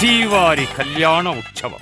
శ్రీవారి కళ్యాణ ఉత్సవం.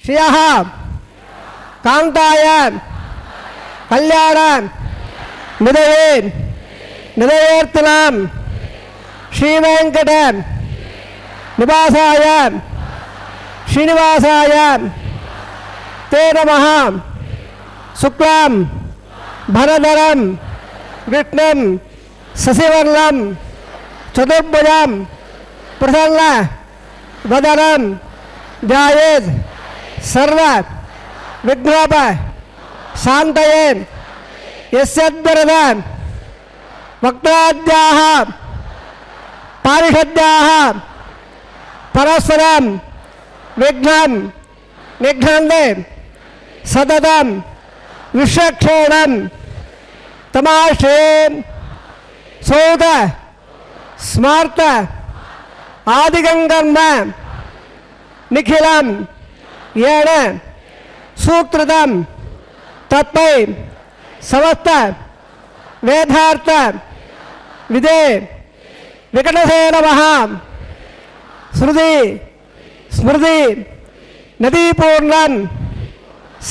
श्रियः कान्ताय कल्याण निधये निधयेर्तनां श्रीवेंकट निवासाय श्रीनिवासाय ते नमः. शुक्लां भरधरं विष्णुं शशिवर्णं चतुर्भुजं प्रसन्नवदनं ध्यायेत् सर्व विघ्नोप शान्तये. यस्यद्वरदान् वक्त्राद्याः पारिषद्याः परस्परं विघ्नं निघ्नन्ते सततं विश्वक्षेणं तमाश्रयेन् सौत स्मार्त आदिगंगर्म निखिलं येन सूत्रदं तत्मै समस्त वेदार्थ विदे विकटसे नमः. श्रुति स्मृति नदीपूर्णं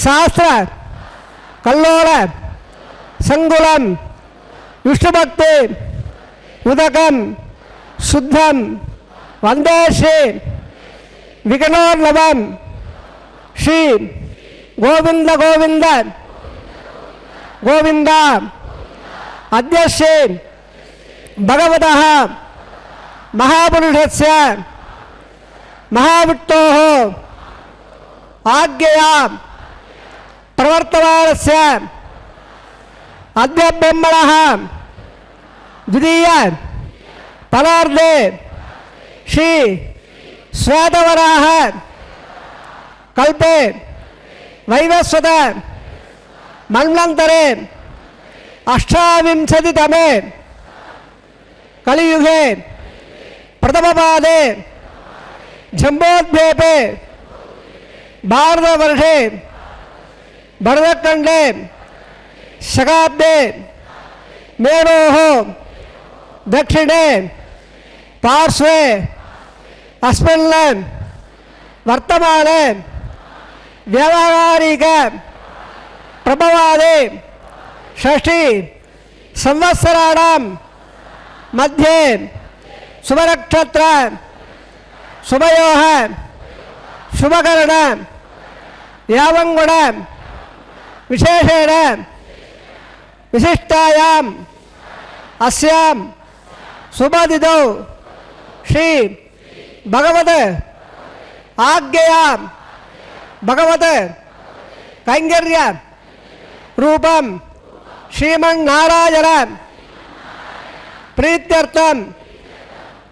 शास्त्र कल्लोल संकुलं विष्णुभक्ति उदकं शुद्धं वंदे श्री विघ्नोर्नवं श्री गोविंद गोविंद गोविंद. अद्य श्री भगवतः महापुरुषस्य महाविष्णोः आज्ञया प्रवर्तमानस्य अद्य ब्रह्मणः द्वितीय परार्धे श्री श्वेतवराह कल्पे वैवस्वत मन्वन्तरे अष्टाविंशतितमे कलियुगे प्रथमपादे जम्बोद्वीपे भारतवर्षे भरतखण्डे शकाब्दे मेरोः दक्षिणे पार्श्वे अस्मिन् वर्तमाने व्यावहारिक प्रभवादे षष्ठी संवत्सराणां मध्ये शुभनक्षत्र शुभयोः शुभकरण यावंगुण विशेषेण विशिष्टायाम् अस्यां शुभतिथौ श्री भगवत आज्ञया भगवत कैंकर्य रूपं श्रीमन्नारायण प्रीत्यर्थं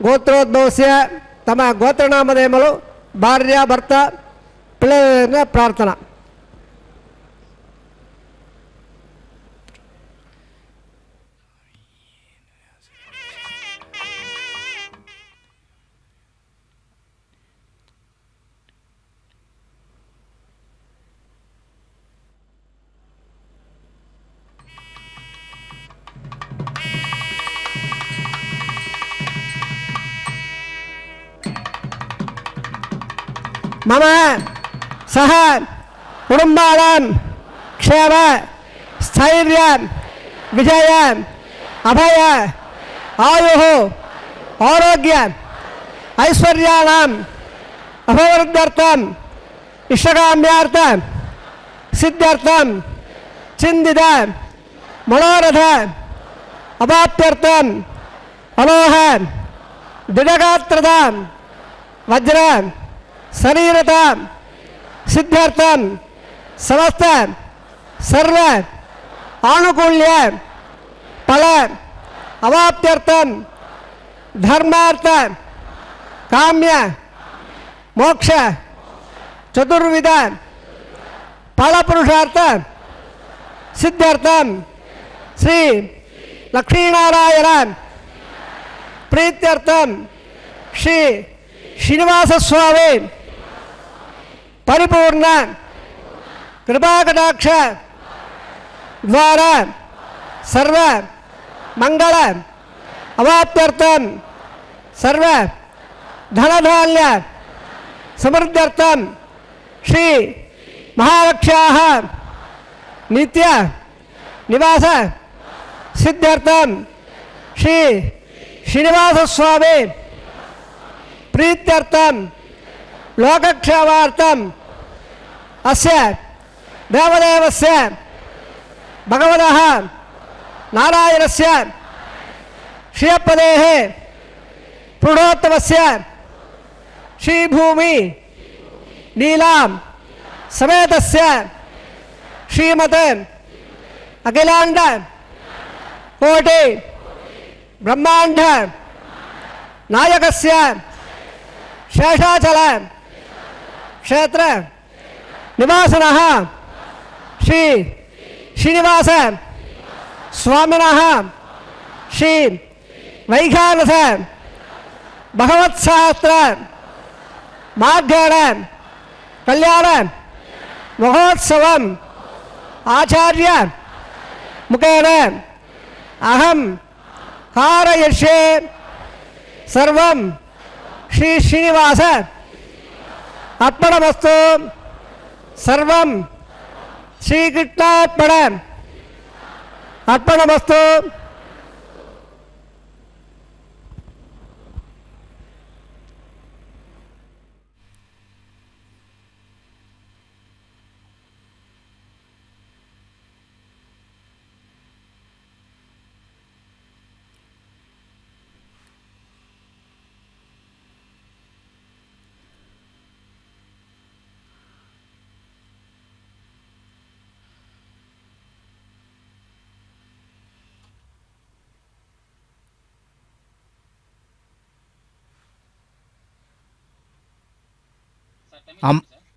गोत्रोद्भवस्य तम गोत्रनामधेयमुलु भार्या भर्त पिल्लल प्रार्थना. मम सह कुटुंबानां क्षेम स्थैर्य विजय अभय आयुः आरोग्य ऐश्वर्याणाम् अभिवृद्ध्यर्थम् इष्टकाम्यार्थ सिद्ध्यर्थं चिन्तित मनोरथ अवाप्त्यर्थम् अलोह दृढ़गात्रता वज्र शरीरता सिद्ध्यर्थं समस्त सर्व आनुकूल्य फल अवाप्त्यर्थं धर्मार्थ काम्य मोक्ष चतुर्विध फल पुरुषार्थ सिद्ध्यर्थं श्री लक्ष्मीनारायण प्रीत्यर्थं श्री श्रीनिवास स्वामी परिपूर्ण कृपाकटाक्ष द्वारा सर्व मंगल अवाप्त्यर्थं सर्व धनधान्य समृद्ध्यर्थं श्री महालक्ष्याः नित्य निवास सिद्ध्यर्थं श्री श्रीनिवास स्वामी प्रीत्यर्थं लोकक्षेमार्थं अस्य देवदेवस्य भगवतः नारायणस्य श्रियपदेः पुरुषोत्तमस्य श्रीभूमि नीलां समेतस्य श्रीमते अखिलांड कोटि ब्रह्मांड नायकस्य शेषाचल क्षेत्र निवासिनः श्री श्रीनिवास स्वामिनः श्री वैखानस भगवत्सहस्र मार्गेण कल्याण महोत्सवम् आचार्य मुखेन अहम कारयिष्ये सर्वं श्री श्रीनिवास अर्पणमस्तु सर्वं श्रीकृष्णार्पण अर्पणमस्तु।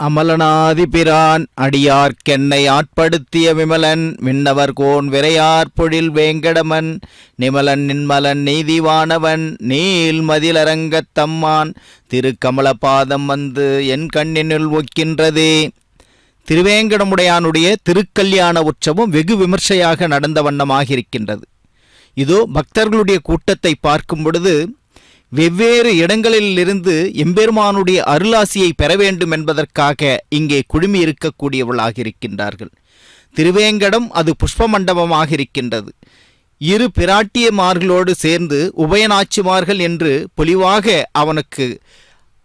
அமலனாதிபிரான் அடியார்க்கென்னை ஆட்படுத்திய விமலன் விண்ணவர் கோன் விரையார் பொழில் வேங்கடமன் நிமலன் நின்மலன் நீதிவானவன் நீல் மதிலரங்கத் தம்மான் திருக்கமலபாதம் வந்து என் கண்ணினுள் ஒக்கின்றதே. திருவேங்கடமுடையானுடைய திருக்கல்யாண உற்சவம் வெகு விமர்சையாக நடந்த வண்ணமாக இருக்கின்றது. இதோ பக்தர்களுடைய கூட்டத்தை பார்க்கும் பொழுது வெவ்வேறு இடங்களிலிருந்து எம்பெருமானுடைய அருளாசியை பெற வேண்டும் என்பதற்காக இங்கே குழுமி இருக்கக்கூடியவர்களாக இருக்கின்றார்கள். திருவேங்கடம் அது புஷ்ப மண்டபமாக இருக்கின்றது. இரு பிராட்டியமார்களோடு சேர்ந்து உபயநாச்சிமார்கள் என்று பொலிவாக அவனுக்கு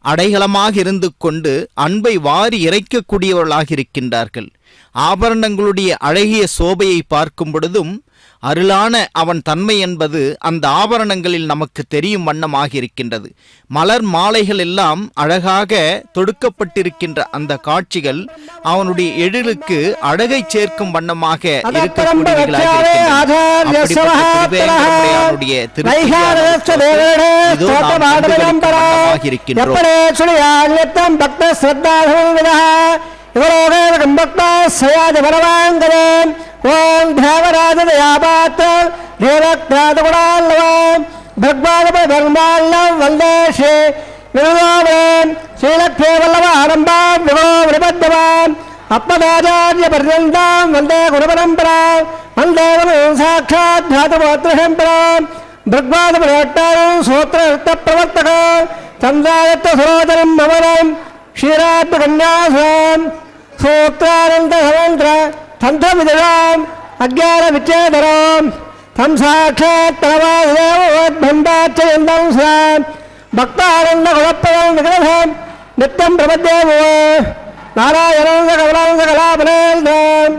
அடைகளமாக இருந்து கொண்டு அன்பை வாரி இறைக்கக்கூடியவர்களாக இருக்கின்றார்கள். ஆபரணங்களுடைய அழகிய சோபையை பார்க்கும் பொழுதும் அருளான அவன் தன்மை என்பது அந்த ஆபரணங்களில் நமக்கு தெரியும் வண்ணமாக இருக்கின்றது. மலர் மாலைகள் எல்லாம் அழகாக தொடுக்கப்பட்டிருக்கின்ற அந்த காட்சிகள் அவனுடைய எழிலுக்கு அழகை சேர்க்கும் வண்ணமாக இருக்கக்கூடியவர்களாக ओम देवराज दयापात्र देवक्रातगुणाल्लवं भगवानपरमाल्लवं वन्दे श्री विरलोभं श्रीलक्ष्मीवल्लभारम्भां विभो विपद्यवां अपदाचार्यपर्यन्तां वन्दे गुरुपरम्परां वन्दे साक्षात् धातुगोत्रसम्परां भगवानपरट्टारं सूत्रप्रवर्तकं चन्द्रायत्तसरोजनं ममनं क्षीरात्मकन्यासां सूत्रानन्दसमन्त्र तन्त्रविदुराम् अज्ञानविच्छेदरां तं साक्षात् परमादेवोद्भन्दाच्चयन्तं सां भक्तानन्दगुणप्रदं विग्रहं नित्यं प्रपद्येमो नारायणं सकलां सकलापनेन्द्रं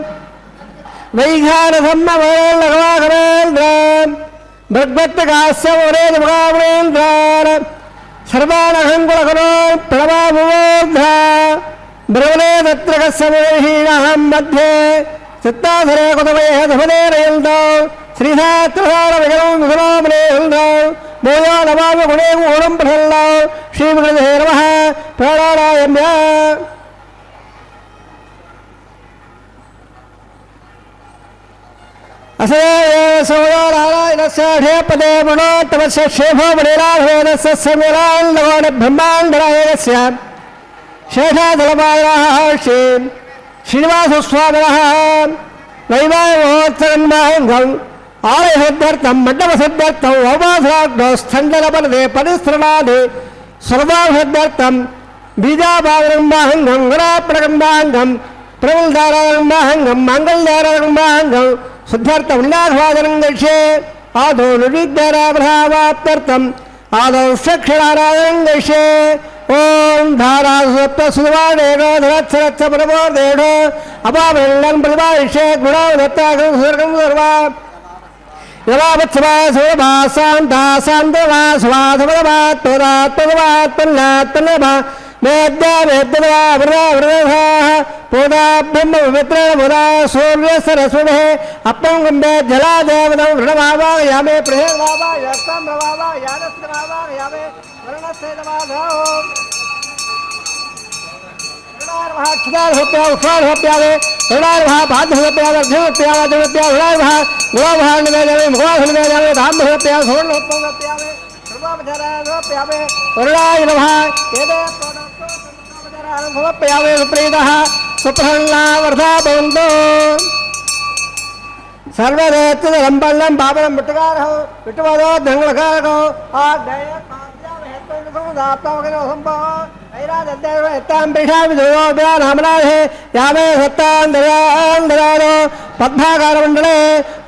वैघानसम्मवेल्लघवाकरेन्द्रं भगवत्कास्यमुरेन्द्रान् सर्वानहङ्कुलकरो प्रणवामुवोद्धा ब्रवणे तत्र कस्यमुहीनाहं मध्ये चित्ताधरे कुतमये धमनेरयन्तौ श्रीधात्रधारविजलं विधरामनेन्दौ मोयो नमामि गुणे गुणं प्रसन्नौ श्रीविकृते नमः प्राणायाम्य असोनारायणस्य पदे मनोत्तमस्य शेषो मणिराघवेदस्य समेलाल्लवान् ब्रह्माण्डरायणस्य शेषादलपायः श्रीनिवासस्वामिनः वैवाहमहोत्सवन्माहङ्गम् आलयसिद्ध्यर्थं मण्डपसिद्ध्यर्थं वौमासराग्नौ स्थण्डनपदे परिसृणादि सर्वासिद्ध्यर्थं बीजापादरम्बाहङ्गं गणाप्रकम्बाहङ्गं प्रबलधारारम्बाहङ्गं माङ्गल्यारम्बाहङ्गं शुद्ध्यर्थं उल्लासवादनं गच्छे आदौ निर्विद्याराभ्रावाप्त्यर्थम् आदौ सक्षराराधनं गच्छे ओम धारासुप्तसुवादेणोधरत्सरत्स परमोर्देण अपावृल्लं प्रतिभाषे गुणोदत्तागं स्वर्गं सर्वा यवावत्सवा सुभासान्तासान्दवासवाधवदवात्तदात्तदवात्तल्लात्तलभा मेद्या वेद्यदवा वृदावृदधाः पोदा ब्रह्मपवित्रेण मुदा सूर्यसरस्वतिः अपं गम्भे जलादेवतं वृणभावायामे प्रहेर्भावायास्तं प्रभावायानस्त्रभावायामे वर्णस्यैतमाधो क्षुदार्भप्यावे वृणार्भा बाध्यप्यावे अर्घ्यप्यावे जगत्या वृणार्भा गुणाभानिवेदावे मुखासनिवेदावे धाम्भप्यावे सोर्णोत्पन्नप्यावे सर्वावधराप्यावे वरुणाय नमः एते प्यावे सुप्रीतः सुप्रसन्ना वर्धा भवन्तु सर्वदेत्तलम्बल्लं पापनं विट्टकारः विट्टवदो धङ्गलकारको आग्नेय पाद्यावे हेत्तुसमुदात्तावकनो सम्भव ऐरादद्देव एतां पिशामि देवोभ्या नामनाहे यामे सत्तान्दरान्दरानो पद्माकारमण्डले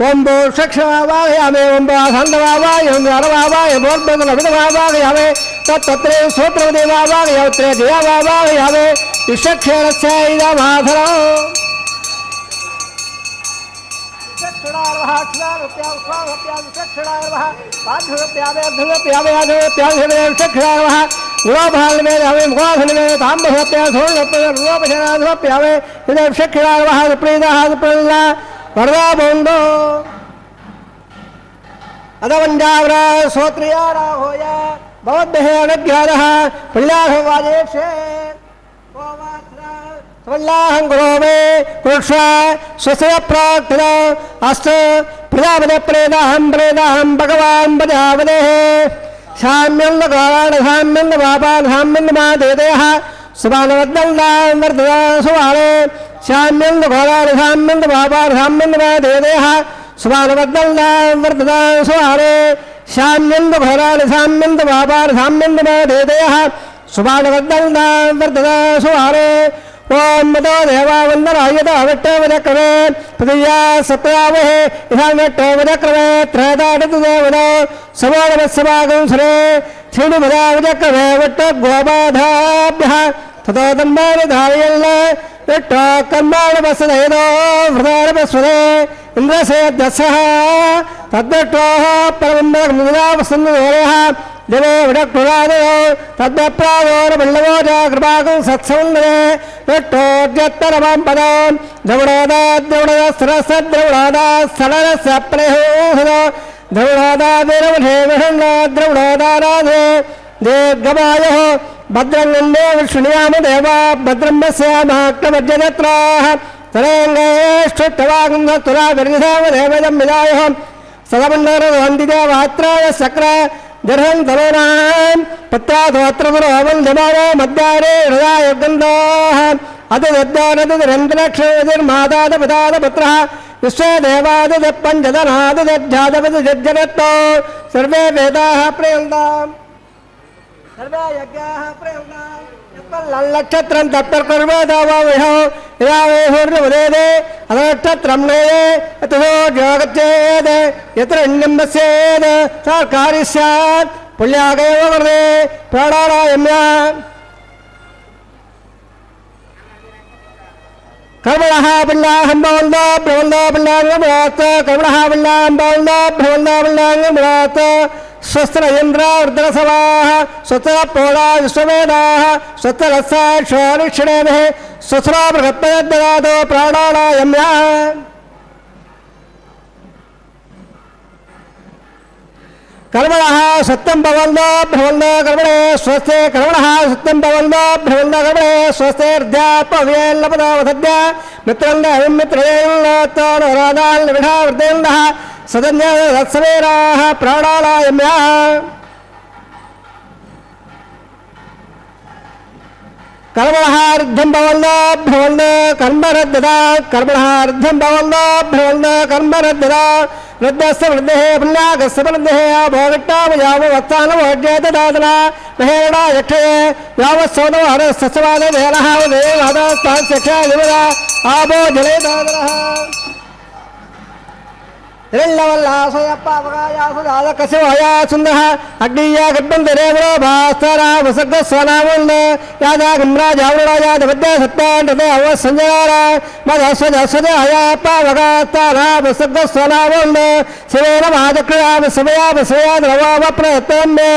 ओं भूषक्षवावाहयामे ओं आसन्दवावाय ओं अरवावाय बोर्बदलभिदवावाहयामे तत्तत्रे सूत्रवदेवावाहयत्रे जयावावाहयामे विश्वक्षेणस्य इदमाधरो अदवंजावरा सोत्रियाराहोय भवद्भ्यः अनुज्ञातः पुण्याहवाजेक्षे वल्लाहं गुरोवे पुरुषा स्वस्य प्रार्थना अस्तु प्रजापते प्रेदाहं भगवान् प्रजापतेः साम्यं गाण साम्यं बापान् साम्यं मा देदेह सुबाणवद्दल्लां वर्धदा सुबाणे साम्यं घोराण साम्यं बापान् साम्यं मा देदेह सुबाणवद्दल्लां वर्धदा सुबाणे साम्यं घोराण साम्यं बापान् साम्यं मा देदेह सुबाणवद्दल्लां वर्धदा सुबाणे ओम मदो देवा वंदनायत अवट्टवदक्रमे पदया सत्यावहे इहामट्टवदक्रमे त्रयदाडतदेवदो समानवत्सभागं सरे श्रीनिमदावदक्रमे वट्ट गोबाधाभ्यः ततो तम्बानि धारयल्ल वट्ट कर्माणि वसदेदो वृदारपस्वदे इन्द्रसेद्यसः तद्वट्टोः परमन्दमुदावसन्दोरेः दिवे विडक्पुरादयो तद्वप्रादोरबल्लवो च कृपाकं सत्सवन्दने विट्टोद्यत्तरमां पदं द्रविणोदाद्रविणोदस्रसद्रविणोदास्थलरस्य प्रेहोहदो द्रविणोदादिरवधे विषण्णो द्रविणोदाराधे दीर्घमायुः भद्रं गण्डे विष्णुयाम देवा भद्रं पश्यामाक्तमज्जनत्राः तरेङ्गेष्ठवागं तुला विर्निधावदेवजं विदायुः सदमण्डलवन्दिदेवात्राय सक्र दर्हं तरुणां पत्याधोत्रपुरोवं जमानो मध्यारे हृदय गन्धाः अदुदद्दानदुरन्तरक्षोदिर्मादादपदादपुत्रः विश्वे देवादपञ्चदनादुदज्जादपदजज्जनत्तो सर्वे वेदाः प्रयन्ताम् सर्वे यज्ञाः प्रयन्ताम् नक्षत्रं तत्पर्कर्मदावो यदावेशोर्नवदेदे अनक्षत्रं नये यतो जगच्चेद यत्र निम्बस्येद सर्कारी स्यात् पुण्यागेव वर्धे प्राणायाम्या कर्मणः पिण्डाहं भवन्तो भ्रवन्तो पिण्डाङ्गं भ्रात कर्मणः पिण्डाहं भवन्तो भ्रवन्तो पिण्डाङ्गं भ्रात स्वस्त्र इन्द्र रुद्रसवाः स्वस्त्र पोळा विश्ववेदाः स्वस्त्र रत्साक्षरिक्षणेभिः स्वस्रा बृहत्पदददातो प्राणायाम्या कर्मणः सत्यं भवन्तो भ्रवन्तो कर्मणे स्वस्ते कर्मणः सत्यं भवन्तो भ्रवन्तो कर्मणे स्वस्ते अध्यापव्येल्लपदावधद्य मित्रं मित्रयेल्लतानरादाल्लविधावृतेन्दः सदन्यसवेराः प्राणायाम्या कर्मणः ऋद्धं भवन्तो भ्रवन्तो कर्मरद्ददा कर्मणः ऋद्धं भवन्तो भ्रवन्तो कर्मरद्ददा वृद्धस्य वृद्धेः पुण्यागस्य वृद्धेः भोगट्टामयावत्सानवोज्येतदादना महेरणा यक्षये यावत्सौदवहरस्तस्वादवेलः उदयवादास्तांस्यक्षा युवदा आबो जले दादनः ृल्लवल्लासयप्पावगायासुदादकशिवया सुन्दः अग्नीया गर्भन्तरेवरो भास्तारा वसग्गस्वनामुल्ल यादागम्राजावृणायादवद्य सत्ताण्डते अवसञ्जयारा मदस्वजस्वजयाप्पावगास्तारा वसग्गस्वनामुल्ल शिवेन महाचक्रयामसमयामसयाद्रवावप्रयत्तम्बे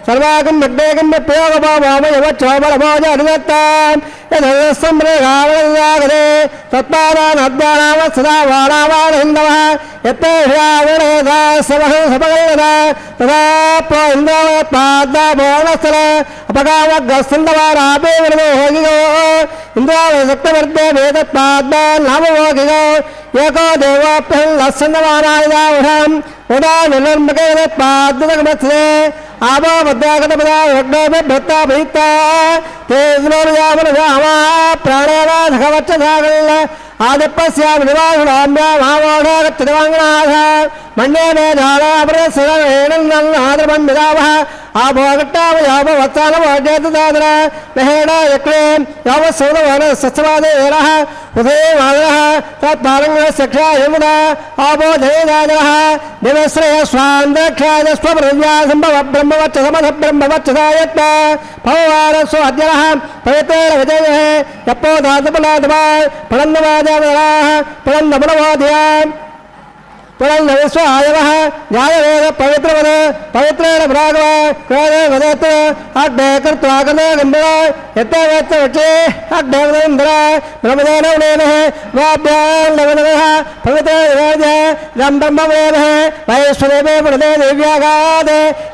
सर्वागं मग्नेगं प्रयोगभावयवच्छोबलभोजनुदत्तां यदस्सम्रेगावणयागरे तत्पादानद्यानाम सदा वाणावाणहिन्दवः यत्तेषावणेदा समगलदा तदा इन्द्रावत्पादाभोणस्थल अपगावग्रस्तन्दवारापे वरदो होगिगो इन्द्रावसक्तवर्ते वेदत्पादा नामभोगिगो एको देवाप्यहं लस्सन्दवारायदावहम् उदा निर्मकेदत्पादगमत्से आबो भद्रागतपदा यज्ञोपि भत्ता भीता तेजोर्यामनजामा प्राणेन धगवच्चधागल्ल आदिप्यस्यामिनिवासुणाम्या महामोढागच्छदिवाङ्गनाथ मन्येन झालापरसरणेनन्नादरमन्विदावः आभोगट्टामयापवत्सानवोज्येतदादन महेण यक्रे यावत्सौदवनसत्सवादेरः उदयमादरः तत्पारङ्गसक्षा यमुना आबो जयदादरः दिवश्रय स्वान्दक्षाय स्वप्रज्ञा सम्भव ब्रह्मवच्च समध ब्रह्मवच्चदायत्त भववारस्व अद्यरः पवित्रेण विजयः यप्पो धातुपलादवा फलन्दवाजादराः फलन्दबलवादयाम् पुरन्दविश्वायवः न्यायवेद पवित्रवद पवित्रेण भ्रागव क्रोधे वदत् अग्ने कृत्वा गन्धे गन्धः यत्ते वेत्तवच्चे अग्ने वदेन्द्र ब्रह्मदेन उनेनः वाभ्यान्दवनः पवित्रेण वेद गं ब्रह्मवेदः वैश्वदेवे पुरदे देव्यागाद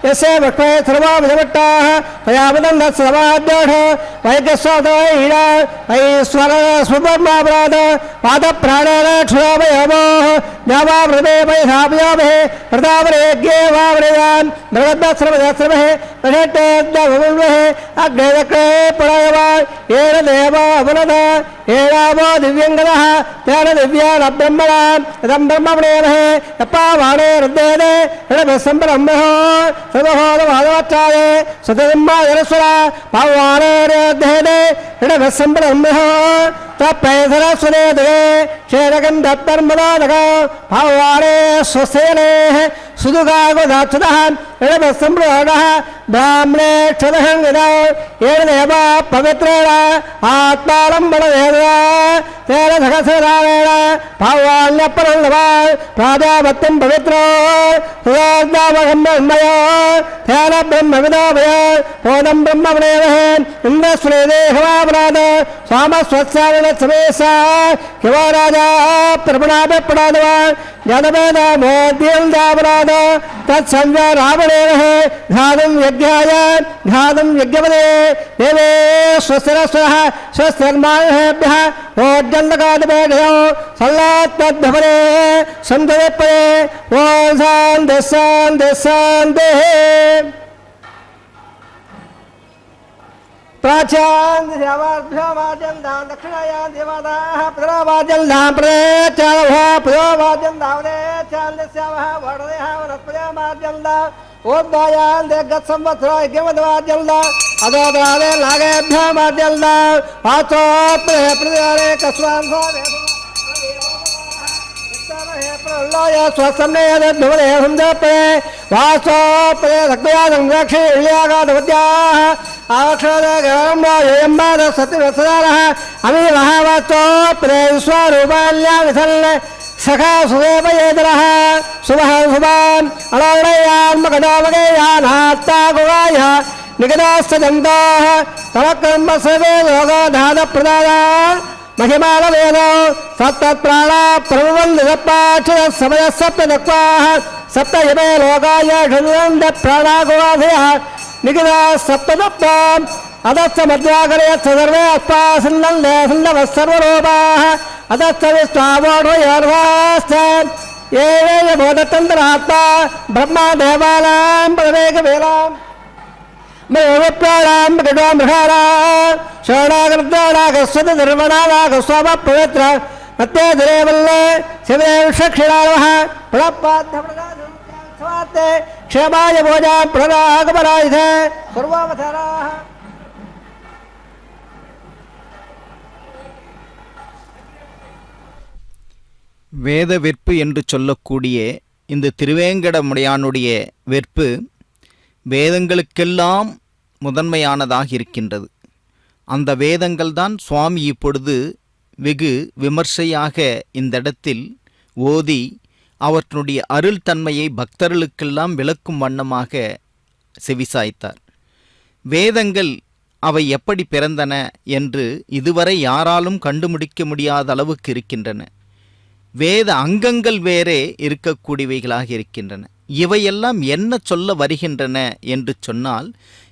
यस्य वक्ष्मे सर्वाभिधवट्टाः तयावदन् सर्वाद्योढ वैद्यस्वादवैरा वैश्वर स्वब्रह्मापराध पादप्राणेन क्षुरावयवोः द्यावावृदे वैधाव्यामहे प्रतापरेज्ञे वावृयान् भगवद्श्रमः प्रषट्टेद्यवुल्वः अग्नेदक्रे परायवान् येन देव अवनद येनावो दिव्यङ्गदः तेन दिव्यानब्रह्मणाम् इदं ब्रह्मणेमहे यप्पावाणे रुद्देने ऋणभिस्सम्ब्रह्मः सर्वहोदवादवच्चाये सुतदिम्बायरस्वरा पावाणे रुद्धेने ऋणभिस्सम्ब्रह्मः तप्पैधरस्वने दिवे क्षेरगन्धत्तर्मदादक भावाणे स्वसेनेः सुदुगागुदाक्षुदः ऋणभिस्सम्ब्रह्मणः ब्राह्मणे क्षुदहङ्गिदौ येन देव पवित्रेण आत्मालम्बनवेदना तेन धगसरावेण भावाण्यपरल्लवा प्राजापत्यं पवित्रो सुदार्दावगम्यन्मय तेन ब्रह्मविदाभय बोधं ब्रह्मवनेवः इन्द्रस्वरेदेहवापराध स्वामस्वत्साविनत्समेशा किवाराजा प्रपणाभिपणादवान् जनवेद मोद्यल्दापराध तत्संज्ञा रावणेनः घातं यज्ञाय घातं यज्ञपदे देवे स्वस्तिरस्वः स्वस्तिर्माणेभ्यः ओज्जन्दकादिपेभ्यो सल्लात्तद्भवने सन्तदेपदे ॐ शान्तिः शान्तिः शान्तिः प्राच्यान्दिवाद्यं दक्षिणायां देवादाः पुनरावाद्यं प्रदेचालभा पुनरावाद्यं दावदे चान्दस्यावः वरदेः वनस्पतिमाद्यं दा ओद्वायां देगत्संवत्सरो यज्ञवद्वाद्यं दा अदोदरादे नागेभ्यमाद्यल्द वाचोप्रे प्रतिहारे कस्वान् स्वसन्नयधुमदेहंजपे वासोपे सक्तया संरक्षे इल्यागाधवत्याः आवक्षरगम्बायम्बाद सत्यवत्सदारः अमीवः वाचोपे विश्वरूपाल्यां विसल्ल सखा सुदेवयेतरः शुभः शुभान् अलौडयान्मकदावगेयानात्ता गुगायः निगदास्तजन्ताः तवकर्म सर्वे लोगाधानप्रदादा महिमानवेद सप्तप्राणा प्रभुवन्दपाक्षर समय सप्तदक्वाः सप्तयमे लोकाय षण्ड प्राणागुवाधयः निगदा सप्तदप्ताम् अदस्स मध्याकरयत् सर्वे अस्पासन्नवः सर्वरूपाः अदस्स विश्वावोढयर्वाश्च एवेव बोधतन्त्रात्मा ब्रह्मा देवानां परमेकवेलाम् प्राणां गड्वां मृगाणा शरणागर्दानागस्वत निर्वणानागस्वाम पवित्र मत्ते दिरेवल्ले शिवदेव क्षीणावः प्रणपाद्धप्रदाते क्षेमाय भोजा प्रणरागमरायुधे सर्वावताराः வேத வெற்பு என்று சொல்லக்கூடிய இந்த திருவேங்கடமுடையானுடைய வெற்பு வேதங்களுக்கெல்லாம் முதன்மையானதாக இருக்கின்றது. அந்த வேதங்கள் தான் சுவாமி இப்பொழுது வெகு விமர்சையாக இந்த இடத்தில் ஓதி அவற்றினுடைய அருள் தன்மையை பக்தர்களுக்கெல்லாம் விளக்கும் வண்ணமாக செவிசாய்த்தார். வேதங்கள் அவை எப்படி பிறந்தன என்று இதுவரை யாராலும் கண்டுபிடிக்க முடியாத அளவுக்கு இருக்கின்றன. வேத அங்கங்கள் வேறே இருக்கக்கூடியவைகளாக இருக்கின்றன. இவையெல்லாம் என்ன சொல்ல வருகின்றன என்று சொன்னால்,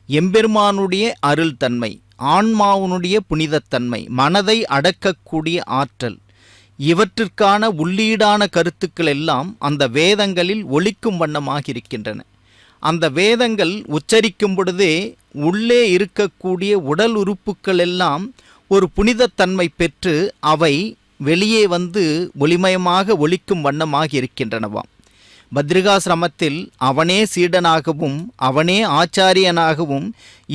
எம்பெருமானுடைய அருள் தன்மை, ஆன்மாவுனுடைய புனிதத்தன்மை, மனதை அடக்கக்கூடிய ஆற்றல், இவற்றிற்கான உள்ளீடான கருத்துக்கள் எல்லாம் அந்த வேதங்களில் ஒலிக்கும் வண்ணமாக இருக்கின்றன. அந்த வேதங்கள் உச்சரிக்கும் பொழுதே உள்ளே இருக்கக்கூடிய உடல் உறுப்புக்கள் எல்லாம் ஒரு புனிதத்தன்மை பெற்று அவை வெளியே வந்து ஒளிமயமாக ஒலிக்கும் வண்ணமாக இருக்கின்றனவாம். பத்ரிகாசிரமத்தில் அவனே சீடனாகவும் அவனே ஆச்சாரியனாகவும்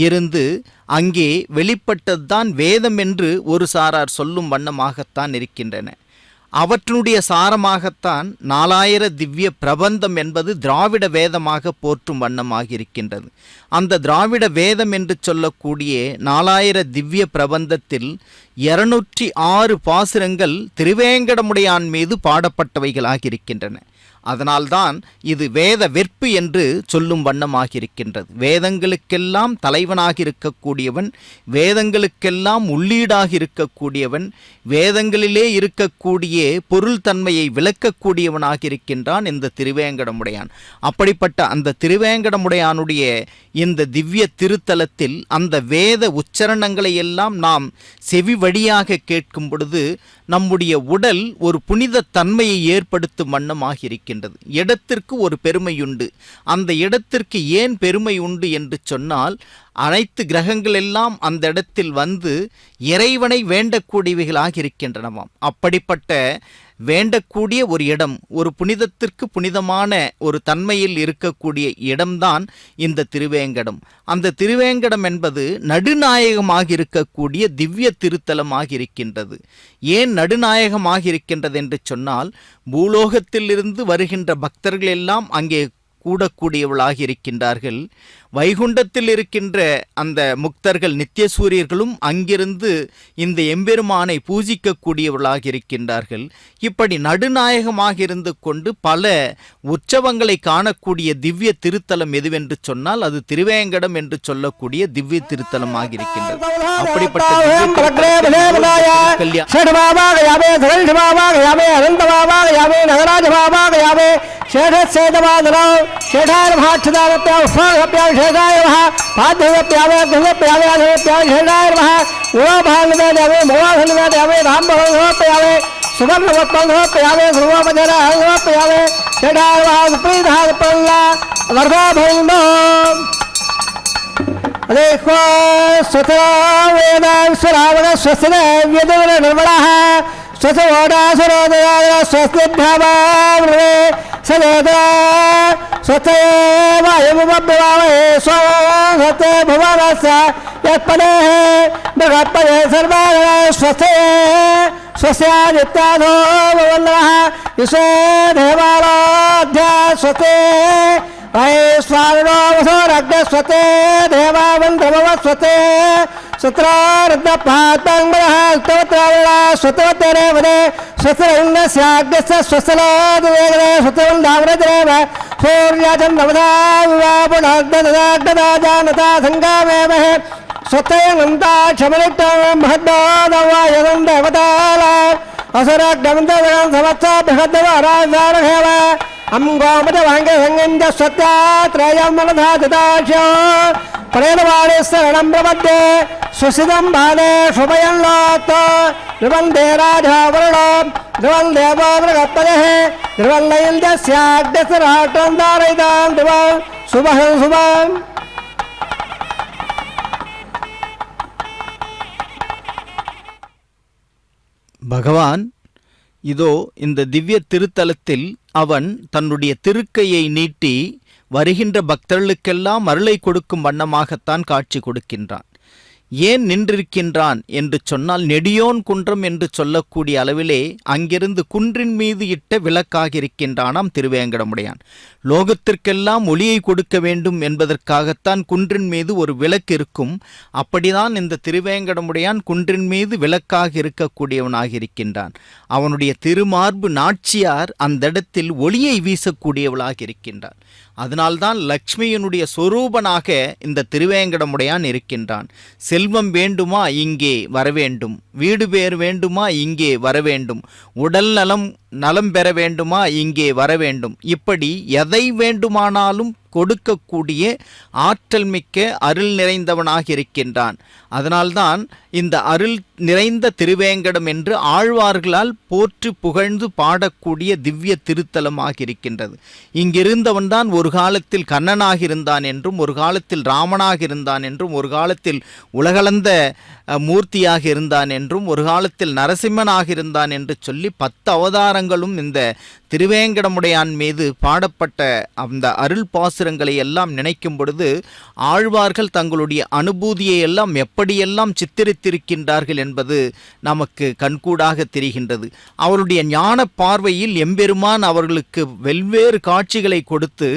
இருந்து அங்கே வெளிப்பட்டதுதான் வேதம் என்று ஒரு சாரார் சொல்லும் வண்ணமாகத்தான் இருக்கின்றன. அவற்றினுடைய சாரமாகத்தான் 4000 திவ்ய பிரபந்தம் என்பது திராவிட வேதமாக போற்றும் வண்ணமாக இருக்கின்றது. அந்த திராவிட வேதம் என்று சொல்லக்கூடிய 4000 திவ்ய பிரபந்தத்தில் 206 பாசுரங்கள் திருவேங்கடமுடையான் மீது பாடப்பட்டவைகளாக இருக்கின்றன. அதனால்தான் இது வேத வெற்பு என்று சொல்லும் வண்ணமாக இருக்கின்றது. வேதங்களுக்கெல்லாம் தலைவனாக இருக்கக்கூடியவன், வேதங்களுக்கெல்லாம் உள்ளீடாக இருக்கக்கூடியவன், வேதங்களிலே இருக்கக்கூடிய பொருள் தன்மையை விளக்கக்கூடியவனாக இருக்கின்றான் இந்த திருவேங்கடமுடையான். அப்படிப்பட்ட அந்த திருவேங்கடமுடையானுடைய இந்த திவ்ய திருத்தலத்தில் அந்த வேத உச்சரணங்களை எல்லாம் நாம் செவி வழியாக கேட்கும் பொழுது நம்முடைய உடல் ஒரு புனித தன்மையை ஏற்படுத்தும் வண்ணமாக இருக்கின்றது. இடத்திற்கு ஒரு பெருமையுண்டு. அந்த இடத்திற்கு ஏன் பெருமை உண்டு என்று சொன்னால், அனைத்து கிரகங்கள் எல்லாம் அந்த இடத்தில் வந்து இறைவனை வேண்டக்கூடியவைகளாக இருக்கின்றனவாம். அப்படிப்பட்ட வேண்டக்கூடிய ஒரு இடம், ஒரு புனிதத்திற்கு புனிதமான ஒரு தன்மையில் இருக்கக்கூடிய இடம்தான் இந்த திருவேங்கடம். அந்த திருவேங்கடம் என்பது நடுநாயகமாக இருக்கக்கூடிய திவ்ய திருத்தலமாக இருக்கின்றது. ஏன் நடுநாயகமாக இருக்கின்றது என்று சொன்னால், பூலோகத்திலிருந்து வருகின்ற பக்தர்கள் எல்லாம் அங்கே கூடக்கூடியவளாக இருக்கின்றார்கள். வைகுண்டத்தில் இருக்கின்ற அந்த முக்தர்கள் நித்தியசூரியர்களும் அங்கிருந்து இந்த எம்பெருமானை பூஜிக்கக்கூடியவர்களாக இருக்கின்றார்கள். இப்படி நடுநாயகமாக இருந்து கொண்டு பல உற்சவங்களை காணக்கூடிய திவ்ய திருத்தலம் எதுவென்று சொன்னால் அது திருவேங்கடம் என்று சொல்லக்கூடிய திவ்ய திருத்தலமாக இருக்கின்றது. அப்படிப்பட்ட शेषाय नमः पार्थप्यावे गृहप्यावे शेषाय नमः उमाभागवे मोहाधनवे रामप्यावे सुगंधप्यावे ध्रुवपजराप्यावे शेषाय नमः सुप्रीधापल्ला वर्गाभैन्द अदेको स्वरावेदाश्वरावण स्वस्ति व्यदुर निर्मणः स्वसोडासुरोदयाय स्वस्तिभ्यावावृणे सदेदा स्वस्ते वायुमुपब्रवामहे सोमं स्वस्ते भुवनस्य यत्पदेः बृहत्पदे सर्वागणः स्वस्ते स्वस्यादित्यादो भवन्तः विश्वे देवाराध्या स्वस्ते वैश्वानरो वसोरग्ने स्वस्ते देवावन्द्रभवस्वस्ते सुत्रार्धपातङ्गः स्तोत्रावला स्वतवत्तेरे वदे स्वस्तिरङ्गस्याग्रस्य स्वस्तलादिवेगरे स्वस्तिवन्दाव्रजरेव सूर्याचन्द्रमदा विवापुनर्दददा जानता सङ्गामेमहे स्वस्तेनन्ता क्षमलिक्तं महद्दादवायनन्देवताला असुरग्नमन्दगं समत्सा बृहद्दवाराजारहेव अम्गोमजवाङ्गसङ्गञ्च स्वत्यात्रयं मनधा ददाक्ष्यो प्रेरवाणे शरणं प्रपद्ये स्वसिदं बाले शुभयं लोत् ध्रुवन्दे राजा वरुणो ध्रुवं देवो बृहत्पदेः ध्रुवल्लयन्द्यस्याग्रस्य राष्ट्रं धारयितां ध्रुवं शुभं शुभम् பகவான் இதோ இந்த திவ்ய திருத்தலத்தில் அவன் தன்னுடைய திருக்கையை நீட்டி வருகின்ற பக்தர்களுக்கெல்லாம் அருளை கொடுக்கும் வண்ணமாகத்தான் காட்சி கொடுக்கின்றான். ஏன் நின்றிருக்கின்றான் என்று சொன்னால் நெடியோன் குன்றம் என்று சொல்லக்கூடிய அளவிலே அங்கிருந்து குன்றின் மீது இட்ட விளக்காக இருக்கின்றானாம் திருவேங்கடமுடையான். லோகத்திற்கெல்லாம் ஒளியை கொடுக்க வேண்டும் என்பதற்காகத்தான் குன்றின் மீது ஒரு விளக்கு இருக்கும். அப்படிதான் இந்த திருவேங்கடமுடையான் குன்றின் மீது விளக்காக இருக்கக்கூடியவனாக இருக்கின்றான். அவனுடைய திருமார்பு நாச்சியார் அந்த இடத்தில் ஒளியை வீசக்கூடியவளாக இருக்கின்றான். அதனால்தான் லக்ஷ்மியினுடைய சொரூபனாக இந்த திருவேங்கடமுடையான் இருக்கின்றான். செல்வம் வேண்டுமா இங்கே வரவேண்டும், வீடு பேர் வேண்டுமா இங்கே வரவேண்டும், உடல் நலம் பெற வேண்டுமா இங்கே வரவேண்டும், இப்படி எதை வேண்டுமானாலும் கொடுக்கக்கூடிய ஆற்றல் மிக்க அருள் நிறைந்தவனாக இருக்கின்றான். அதனால்தான் இந்த அருள் நிறைந்த திருவேங்கடம் என்று ஆழ்வார்களால் போற்று புகழ்ந்து பாடக்கூடிய திவ்ய திருத்தலமாக இருக்கின்றது. இங்கிருந்தவன்தான் ஒரு காலத்தில் கண்ணனாக இருந்தான் என்றும், ஒரு காலத்தில் ராமனாக இருந்தான் என்றும், ஒரு காலத்தில் உலகளந்த மூர்த்தியாக இருந்தான் என்றும், ஒரு காலத்தில் நரசிம்மனாக இருந்தான் என்று சொல்லி 10 அவதாரங்களும் இந்த திருவேங்கடமுடையான் மீது பாடப்பட்ட அந்த அருள் பாசுரங்களை எல்லாம் நினைக்கும் பொழுது ஆழ்வார்கள் தங்களுடைய அனுபூதியை எல்லாம் எப்படியெல்லாம் சித்தரித்திருக்கின்றார்கள் என்பது நமக்கு கண்கூடாக தெரிகின்றது. அவருடைய ஞான பார்வையில் எம்பெருமான் அவர்களுக்கு வெவ்வேறு காட்சிகளை கொடுத்து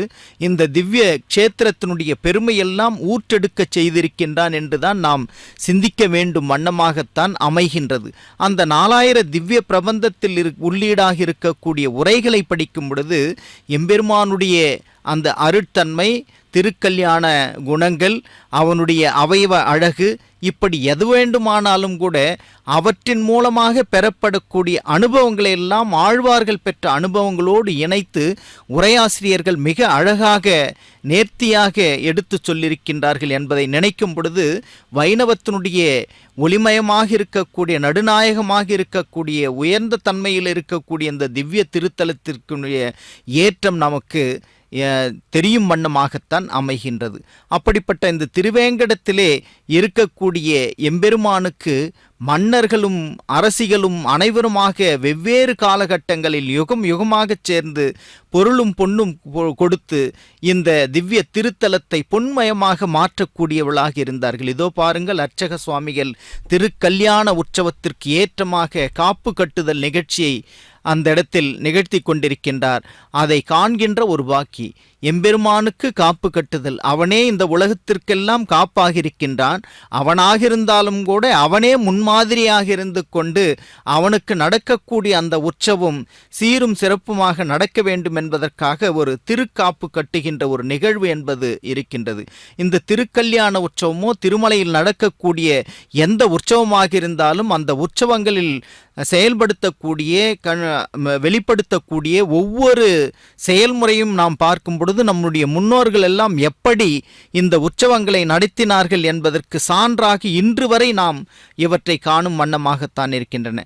இந்த திவ்ய க்ஷேத்திரத்தினுடைய பெருமையெல்லாம் ஊற்றெடுக்க செய்திருக்கின்றான் என்றுதான் நாம் சிந்திக்க வேண்டும் வண்ணமாகத்தான் அமைகின்றது. அந்த 4000 திவ்ய பிரபந்தத்தில் உள்ளீடாக இருக்கக்கூடிய உரைகளை படிக்கும் பொழுது எம்பெருமானுடைய அந்த அருட்தன்மை, திருக்கல்யாண குணங்கள், அவனுடைய அவயவ அழகு, இப்படி எது வேண்டுமானாலும் கூட அவற்றின் மூலமாக பெறப்படக்கூடிய அனுபவங்களை எல்லாம் ஆழ்வார்கள் பெற்ற அனுபவங்களோடு இணைத்து உரையாசிரியர்கள் மிக அழகாக நேர்த்தியாக எடுத்து சொல்லியிருக்கின்றார்கள் என்பதை நினைக்கும் பொழுது வைணவத்தினுடைய ஒளிமயமாக இருக்கக்கூடிய, நடுநாயகமாக இருக்கக்கூடிய, உயர்ந்த தன்மையில் இருக்கக்கூடிய இந்த திவ்ய திருத்தலத்திற்குரிய ஏற்றம் நமக்கு தெரியும் வண்ணமாகத்தான் அமைகின்றது. அப்படிப்பட்ட இந்த திருவேங்கடத்திலே இருக்கக்கூடிய எம்பெருமானுக்கு மன்னர்களும் அரசிகளும் அனைவருமாக வெவ்வேறு காலகட்டங்களில் யுகம் யுகமாகச் சேர்ந்து பொருளும் பொன்னும் கொடுத்து இந்த திவ்ய திருத்தலத்தை பொன்மயமாக மாற்றக்கூடியவளாக இருந்தார்கள். இதோ பாருங்கள், அர்ச்சக சுவாமிகள் திருக்கல்யாண உற்சவத்திற்கு ஏற்றமாக காப்பு கட்டுதல் நிகழ்ச்சியை அந்த இடத்தில் நிகழ்த்தி கொண்டிருக்கின்றார். அதை காண்கின்ற ஒரு பாக்கி. எம்பெருமானுக்கு காப்பு கட்டுதல், அவனே இந்த உலகத்திற்கெல்லாம் காப்பாக இருக்கின்றான். அவனாக இருந்தாலும் கூட அவனே முன்மாதிரியாக இருந்து கொண்டு அவனுக்கு நடக்கக்கூடிய அந்த உற்சவம் சீரும் சிறப்புமாக நடக்க வேண்டும் என்பதற்காக ஒரு திருக்காப்பு கட்டுகின்ற ஒரு நிகழ்வு என்பது இருக்கின்றது. இந்த திருக்கல்யாண உற்சவமோ திருமலையில் நடக்கக்கூடிய எந்த உற்சவமாக இருந்தாலும் அந்த உற்சவங்களில் செயல்படுத்தக்கூடிய வெளிப்படுத்தக்கூடிய ஒவ்வொரு செயல்முறையும் நாம் பார்க்கும் பொழுது நம்முடைய முன்னோர்கள் எல்லாம் எப்படி இந்த உற்சவங்களை நடத்தினார்கள் என்பதற்கு சான்றாக இன்று வரை நாம் இவற்றை காணும் வண்ணமாகத்தான் இருக்கின்றன.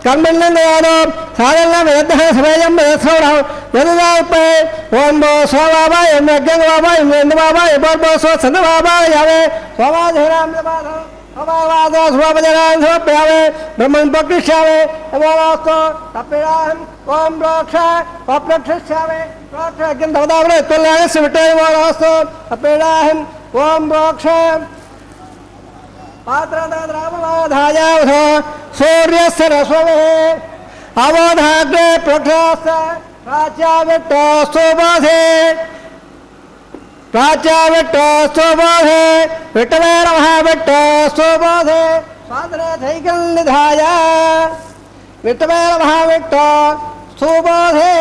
कर्मण्यन्दयानो साधनं यद्धः समेयं यथौरः यदुदापे ओम बो स्वावाय यज्ञवाय यन्द्रवाय बो सो सन्दवाय यावे स्वावाधराम नमः स्वावाद स्वावजराम स्वाप्यावे ब्रह्मन् पकृष्यावे एवोस्तो तपेराहं ओम रोक्ष पप्रक्षस्यावे रोक्ष यज्ञवदावरे तोलायस्य विटे एवोस्तो तपेराहं ओम रोक्ष पात्रदाद्रावधायावधो सूर्यस्य रश्मवे अवधाग्रे प्रक्षास्य प्राच्याविट्टस्तुबोधे प्राच्याविट्टस्तुबोधे विट्टवे नमः विट्टस्तुबोधे स्वादनथैकल्निधाय विट्टवे नमः विट्टस्तुबोधे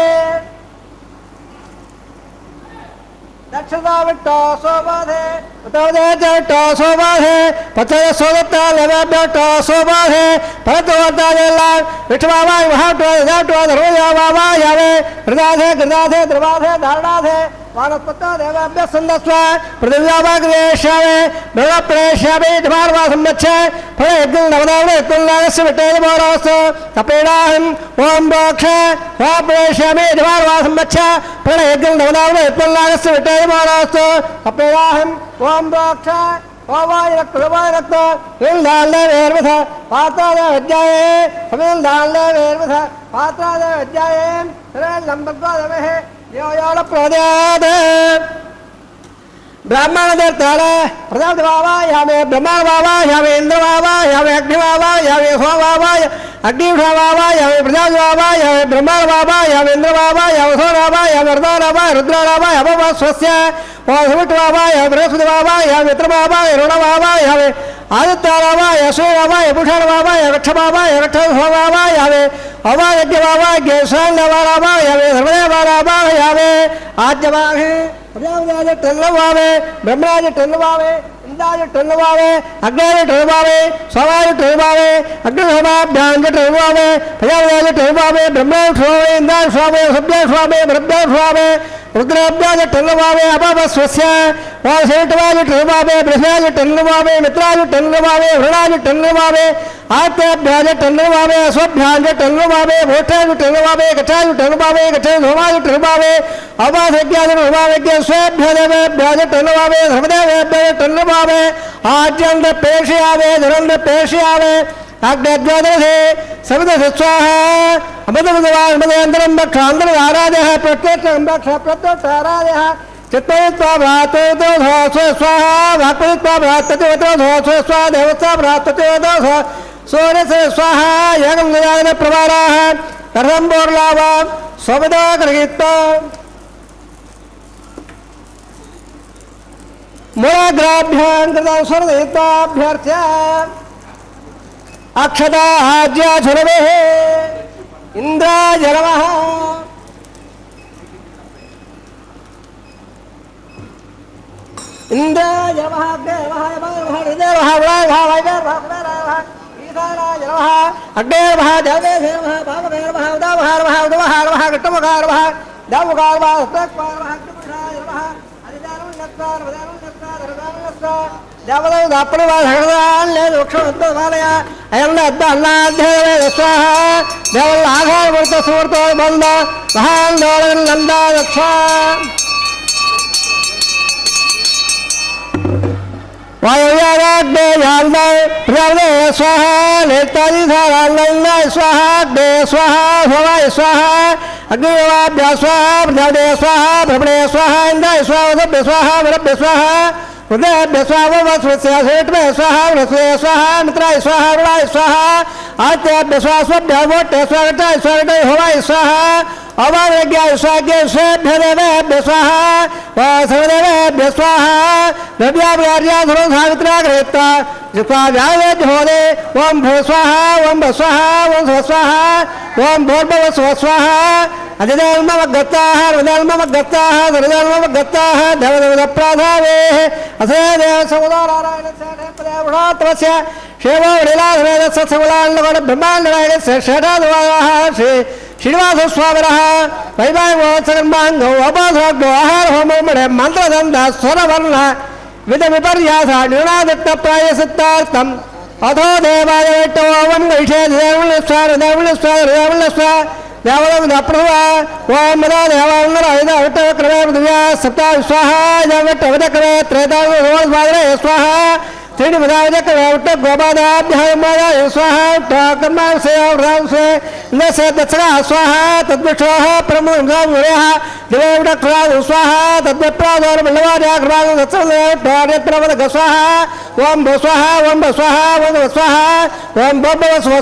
दक्षता विट्टो सोबाधे उतवदे जट्टो सोबाधे पचय सोदत्ता लेवब्यट्टो सोबाधे परतवत्ता देला विठवावा महाटो जाटो धरोया बाबा यावे हृदाधे गृदाधे द्रवाधे धारणाधे वानस्पत्ता देवाभ्य संदस्व पृथिव्यावाग्रेशावे ब्रह्मप्रेशावे धमारवासं गच्छ फले यज्ञं नवदावने तुल्लागस्य विट्टेन मोरास्तु तपेडाहं ओम रोक्ष वाप्रेशावे धमारवासं गच्छ फले यज्ञं नवदावने तुल्लागस्य विट्टेन मोरास्तु तपेडाहं ओम रोक्ष वावाय रक्त विल्दाले वेर्वथ पात्रादे विद्याये विल्दाले वेर्वथ पात्रादे विद्याये सर्वे लंबत्वादवे योयाल प्रद्याद ब्राह्मण देवताले प्रजापति बाबा यावे ब्रह्मांड बाबा यावे इंद्र बाबा यावे अग्नि बाबा यावे सोम बाबा अग्निभा बाबा यावे प्रजापति बाबा यावे ब्रह्मांड बाबा यावे इंद्र बाबा यावे सोम बाबा यावे रुद्र बाबा यावे स्वस्य वासुविट बाबा यावे बृहस्पति बाबा यावे मित्र बाबा रुण बाबा यावे आदित्य बाबा यशो बाबा यभूषण बाबा यक्ष बाबा यक्ष बाबा यावे अवा यज्ञ बाबा गेशान बाबा यावे धर्मदेव बाबा यावे आद्यवाहे प्रजापतिराज टल्लवावे ब्रह्मराज टल्लवावे इंद्राज टल्लवावे अग्निराज टल्लवावे सोमाज टल्लवावे अग्निहोमाभ्याम टल्लवावे प्रजापतिराज टल्लवावे ब्रह्मराज टल्लवावे इंद्राज स्वावे सभ्य स्वावे ब्रह्म स्वावे रुद्राभ्याज टल्लवावे अपावस्वस्य वासेटवाज टल्लवावे बृहराज टल्लवावे मित्राज टल्लवावे वृणाज टल्लवावे आत्याभ्याज टल्लवावे अश्वभ्याज टल्लवावे भोष्ठाज टल्लवावे गच्छाज टल्लवावे गच्छाज होमाज टल्लवावे अवासज्ञाज होमावज्ञ स्वेभ्यदेवेभ्याज टल्लवावे धर्मदेवेभ्याज टल्लवावे आद्यन्त पेशयावे धरन्त पेशयावे अग्निद्वादशे सविदश स्वाहा अमृतमदवान्मदयन्तरं भक्षान्तराराधयः प्रत्यक्षं भक्ष प्रत्यक्षाराधयः चित्तयित्वा भ्रातृतो स्वाहा वाक्पयित्वा भ्रातृतो स्वाहा देवत्वा भ्रातृतो सूर्यसे स्वाहा यगं गजानन प्रवाराः कर्णं बोर्लावा स्वविदा गृहीत्वा मूलाग्राभ्यां कृतं स्वरदयित्वाभ्यर्थ्य अक्षता आज्या झुरवे इंद्राय नमः इंद्राय नमः देवाय नमः हृदयाय नमः ईशानाय नमः अग्ने नमः देवे नमः भागवे नमः उदावहार नमः उदवहार नमः गट्टमकार नमः दावकार नमः तक्वार नमः कृष्णाय नमः अधिदानं नक्कार वदानं नक्कार हरदानं नक्कार देवदेव दापणवाद हरदान्ले वृक्षोत्तमालय अयन्न अद्दान्नाध्यवे स्वाहा देवल आघार वर्त सुवर्तो बंद महान दोलन नंदा रक्षा वायुयाग्ने याल्दे प्रजापते स्वाहा नेताजी धारांगंगा स्वाहा अग्ने स्वाहा भवाय स्वाहा अग्निवाभ्य स्वाहा प्रजापते स्वाहा ब्रह्मणे स्वाहा इंद्राय स्वाहा सभ्य स्वाहा वरभ्य स्वाहा हृदयाभ्य स्वाहा वस्वस्यासेट्मे स्वाहा वृस्वे स्वाहा मित्राय स्वाहा रुणाय स्वाहा आत्याभ्य स्वाहा स्वभ्य वोट्टे स्वागताय स्वागताय होवाय स्वाहा अवावज्ञाय स्वाज्ञेभ्यदेवेभ्य स्वाहा वासवदेवेभ्य स्वाहा द्रव्याव्यार्याधुरो सावित्रा गृहीत्वा जित्वा व्यावेद्योदे ओम भू स्वाहा ओम भ स्वाहा ओम स्व स्वाहा ओम भूर्भुव स्व स्वाहा अधिदेवमगत्ताः हृदयमगत्ताः हृदयमगत्ताः देवदेवदप्राधावेः असे देवसमुदारायणस्य शेवो लीलाधरेदस्य सगुणान्नगण ब्रह्माण्डनायकस्य शेषाद्वाराः श्री श्रीनिवास स्वामिनः वैवाहिकोत्सकर्माङ्गौ अपासराग्नो आहार होमोमणे मन्त्रदन्त स्वरवर्ण विध विपर्यास न्यूनादित्तप्रायसिद्धार्थं अथो देवाय ओम गैषे देवलस्वा ओम मदा देवांगरायुधे पृथिव्या सप्ता स्वाहा जवटवदकवे त्रेता स्वाहा त्रीणि मदाविदकवे गोपादाभ्याय स्वाहा कर्मांसे से नसे दत्सरा स्वाहा तद्विश्वाः प्रमुखः दिवेवटक्रा स्वाहा तद्विप्रादोर्मण्डवार्याकृपादो दत्सरदेवटोर्यत्रवदक स्वाहा ओम स्वाहा ओम स्वाहा ओम स्वाहा ओम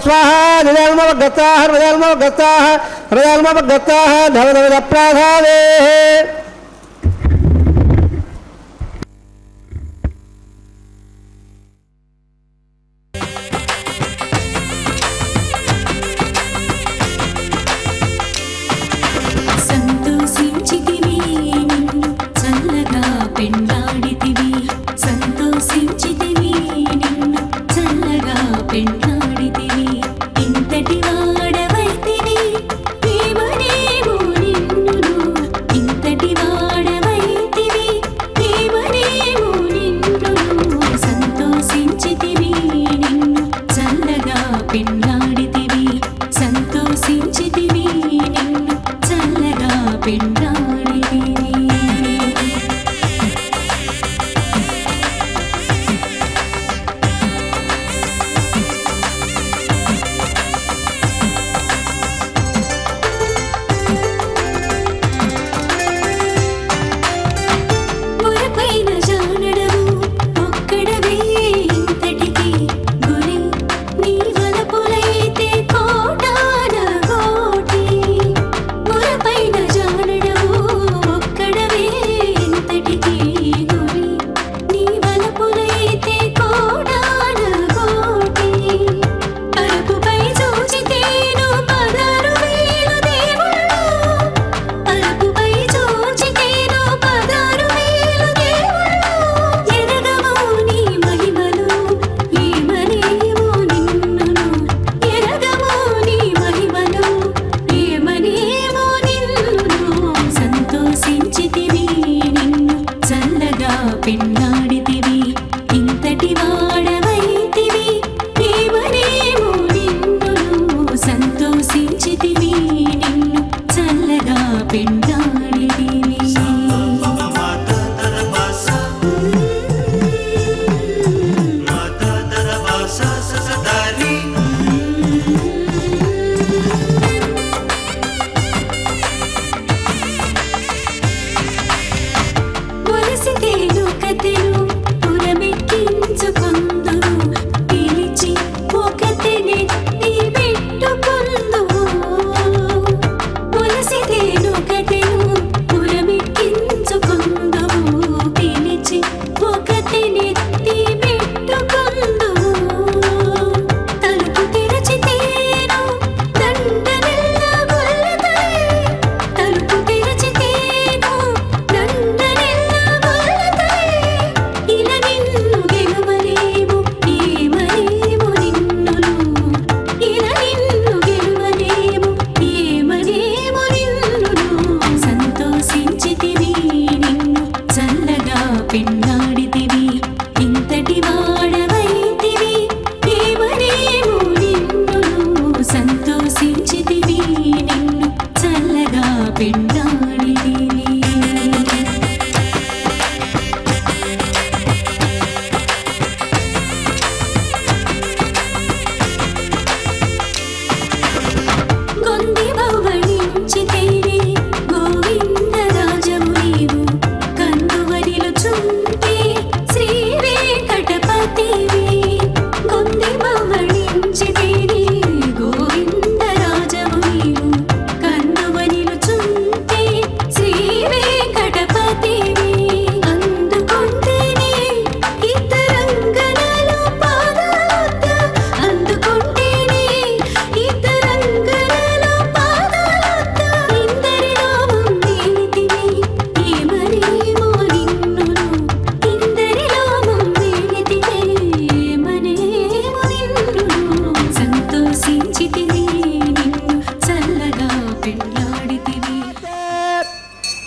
स्वाहा निजन्मवगताः हृदयन्मवगताः धवधवदप्राधावे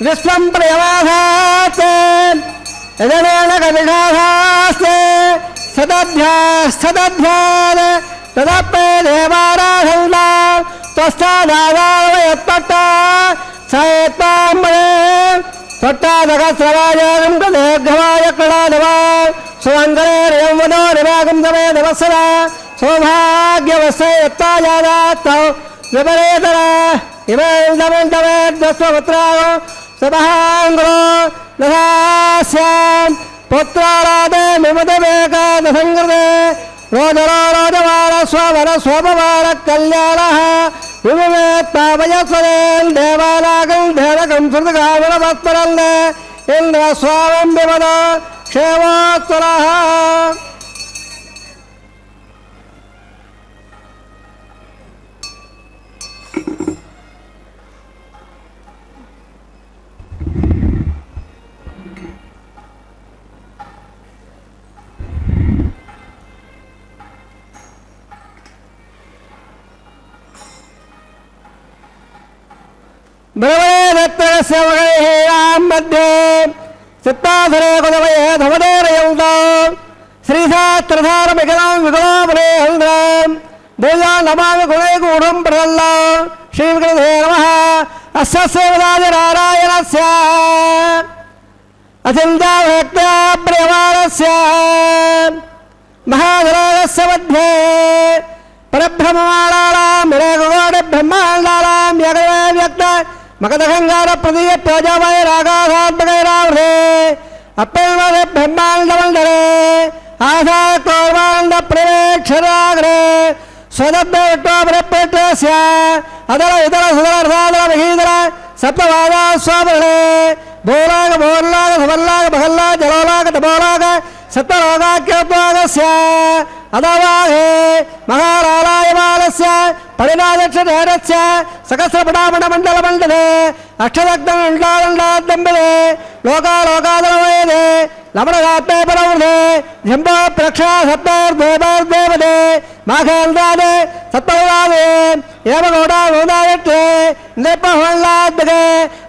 विश्वं प्रयवाधास्ते यजमेन कविषाधास्ते स सदभ्यास्तदभ्याद तदप्ये देवाराधन्ना त्वष्टादागावयत्पट्टा सयत्ताम्बरे त्वट्टादकस्रवायागं कदेघवाय कडादवा सुवङ्गरेर्यं वदो निवागं दमे नमस्सदा सौभाग्यवस्य यत्तायादात्तौ विपरेतरा इमेन्दमेन्दमेद्वस्वपुत्रागो सभाङ्गो दधास्याम् पुत्राराधे विमदमेकादशङ्कृते रोदरो रोजवार स्ववर स्वपवार कल्याणः विमेत्तावयस्वरेन् देवानागं देवकं श्रुतगावरवत्परल्ले इन्द्रस्वामं विमद क्षेमोत्तरः ब्रह्मेदत्तस्य वगैराम मध्ये चित्ताधरे कुदवये धवदेरयौता श्रीशास्त्रधारमिकलां विकलापने हन्द्रां देया नमामि गुणैगूढं प्रदल्ला श्रीविकृते नमः अस्य सेवदादिनारायणस्य अचिन्ताभक्त्या प्रियमाणस्य महाधरागस्य मध्ये परब्रह्ममाणानां विरेकगोढब्रह्माण्डानां यगवे व्यक्त मकदगंगार प्रदीय प्रजामय रागाधात्मकैरावृते अप्यन्वदे ब्रह्माण्डमण्डले आधाय कौर्वाण्ड प्रेक्षराग्रे स्वदभ्यविट्टोपरिप्रेक्षस्य अदल इदल सुदलार्धादल महीदल सप्तवादा स्वामरणे भूलाग भूर्लाग सुवर्लाग बहल्लाग जलोलाग तपोलाग सप्तलोकाख्योत्वागस्य अदवाहे महारालायमानस्य परिणादक्षधैर्यस्य सकस्रपटामणमण्डलमण्डले अक्षदग्धमण्डादण्डादम्बले लोकालोकादलवयदे लवणगात्मे परवृधे जम्बो प्रक्षा सप्तैर्देवैर्देवदे माघेन्द्रादे सप्तौरादे एवगौडा गोदायत्रे नेपहवल्लाद्गे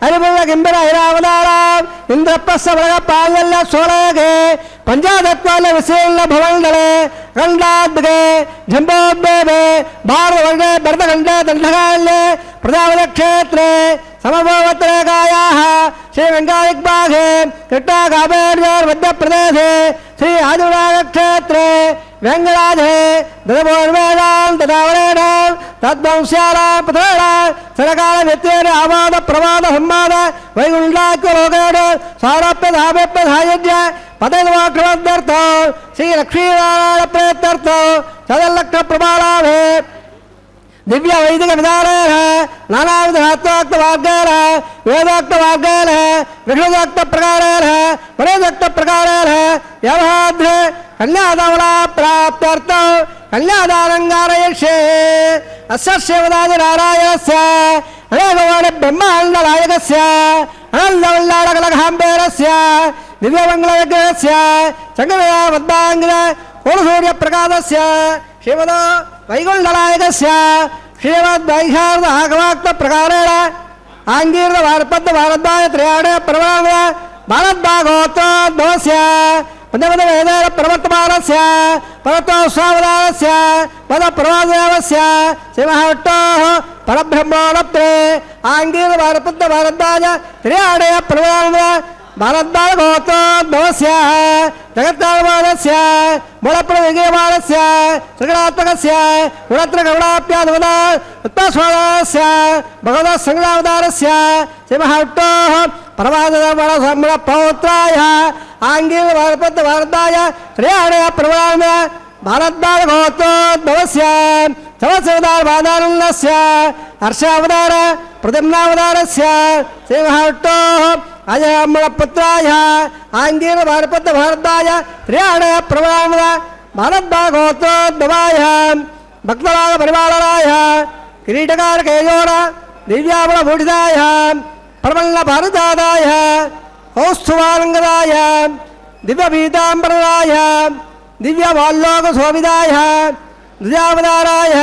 अरिपुर किम्बिर हिरावदाराम इन्द्रप्रस्थ वर्ग पाल्यल्य सोलगे पंचादत्वाल विशेल्य भवंडले गंडाद्गे जम्बोद्देवे भारतवर्गे भरतखण्डे दण्डकाल्ये प्रजापति क्षेत्रे समभवत्रकायाः श्री वेङ्कालिकबागे कृष्णाकामेर्योर् मध्यप्रदेशे श्री आदिनाग क्षेत्रे वेङ्गराजे ददभोर्वेदान्तदावरेण तद्वंश्यानां पुत्रेण सरकालमित्येन आवाद प्रवाद संवाद वैकुण्ठाख्यलोकेण सारप्यधामेप्यधायुज्य पदैर्वाक्षमध्यर्थो श्रीलक्ष्मीनारायण प्रेत्यर्थो चतुर्लक्षप्रमाणाभे दिव्य वैदिक विधानेन नानाविध शास्त्रोक्त मार्गेण वेदोक्त मार्गेण विष्णुदोक्त प्रकारेण गणेशोक्त प्रकारेण व्यवहाद्र कन्यादावला प्राप्त्यर्थं कन्यादानङ्गारयिष्ये अस्य शिवदादिनारायणस्य अनेकवाणि ब्रह्माण्डनायकस्य अनन्दवल्लाडकलघाम्बेरस्य दिव्यमङ्गलविग्रहस्य चङ्गविरामद्दाङ्गिर कोणसूर्यप्रकाशस्य श्रीमदो वैकुण्ठनायकस्य श्रीमद्वैशारदागवाक्त प्रकारेण आङ्गीर्द भारपद्ध भारद्वाज त्रयाणे प्रमाण भारद्वागोत्रोद्भवस्य पंचपदवेदेन प्रवर्तमानस्य परतोस्वावधानस्य पदप्रवादेवस्य श्रीमहाविष्णोः परब्रह्मणप्रे आङ्गीर्द भारपद्ध भारद्वाज त्रयाणे प्रमाण भारद्वागोत्रोद्भवस्य जगत्कालमानस्य मूलप्रविजयमानस्य सुगणात्मकस्य गुणत्रगमनाप्यादवद उत्तस्वादानस्य भगवतः संग्रामदानस्य श्रीमहाविष्णोः परमानन्दपौत्राय आङ्गीर भारपद्ध भारद्वाज त्रयाणे प्रमाण भारद्वागोत्रोद्भवस्य समस्तविदानस्य हर्षावतार प्रद्युम्नावतारस्य श्रीमहाविष्णोः अजयम्बलपुत्राय आङ्गीर भारपद्ध भारद्वाज त्रयाणे प्रमाण भारद्वागोत्रोद्भवाय भक्तराग परिपालनाय किरीटकारकेयोर दिव्याबलभूषिताय प्रबल्ल भारदाय कौस्तुभालङ्कृताय दिव्यपीताम्बराय दिव्यवाल्लोकशोभिताय द्विजावताराय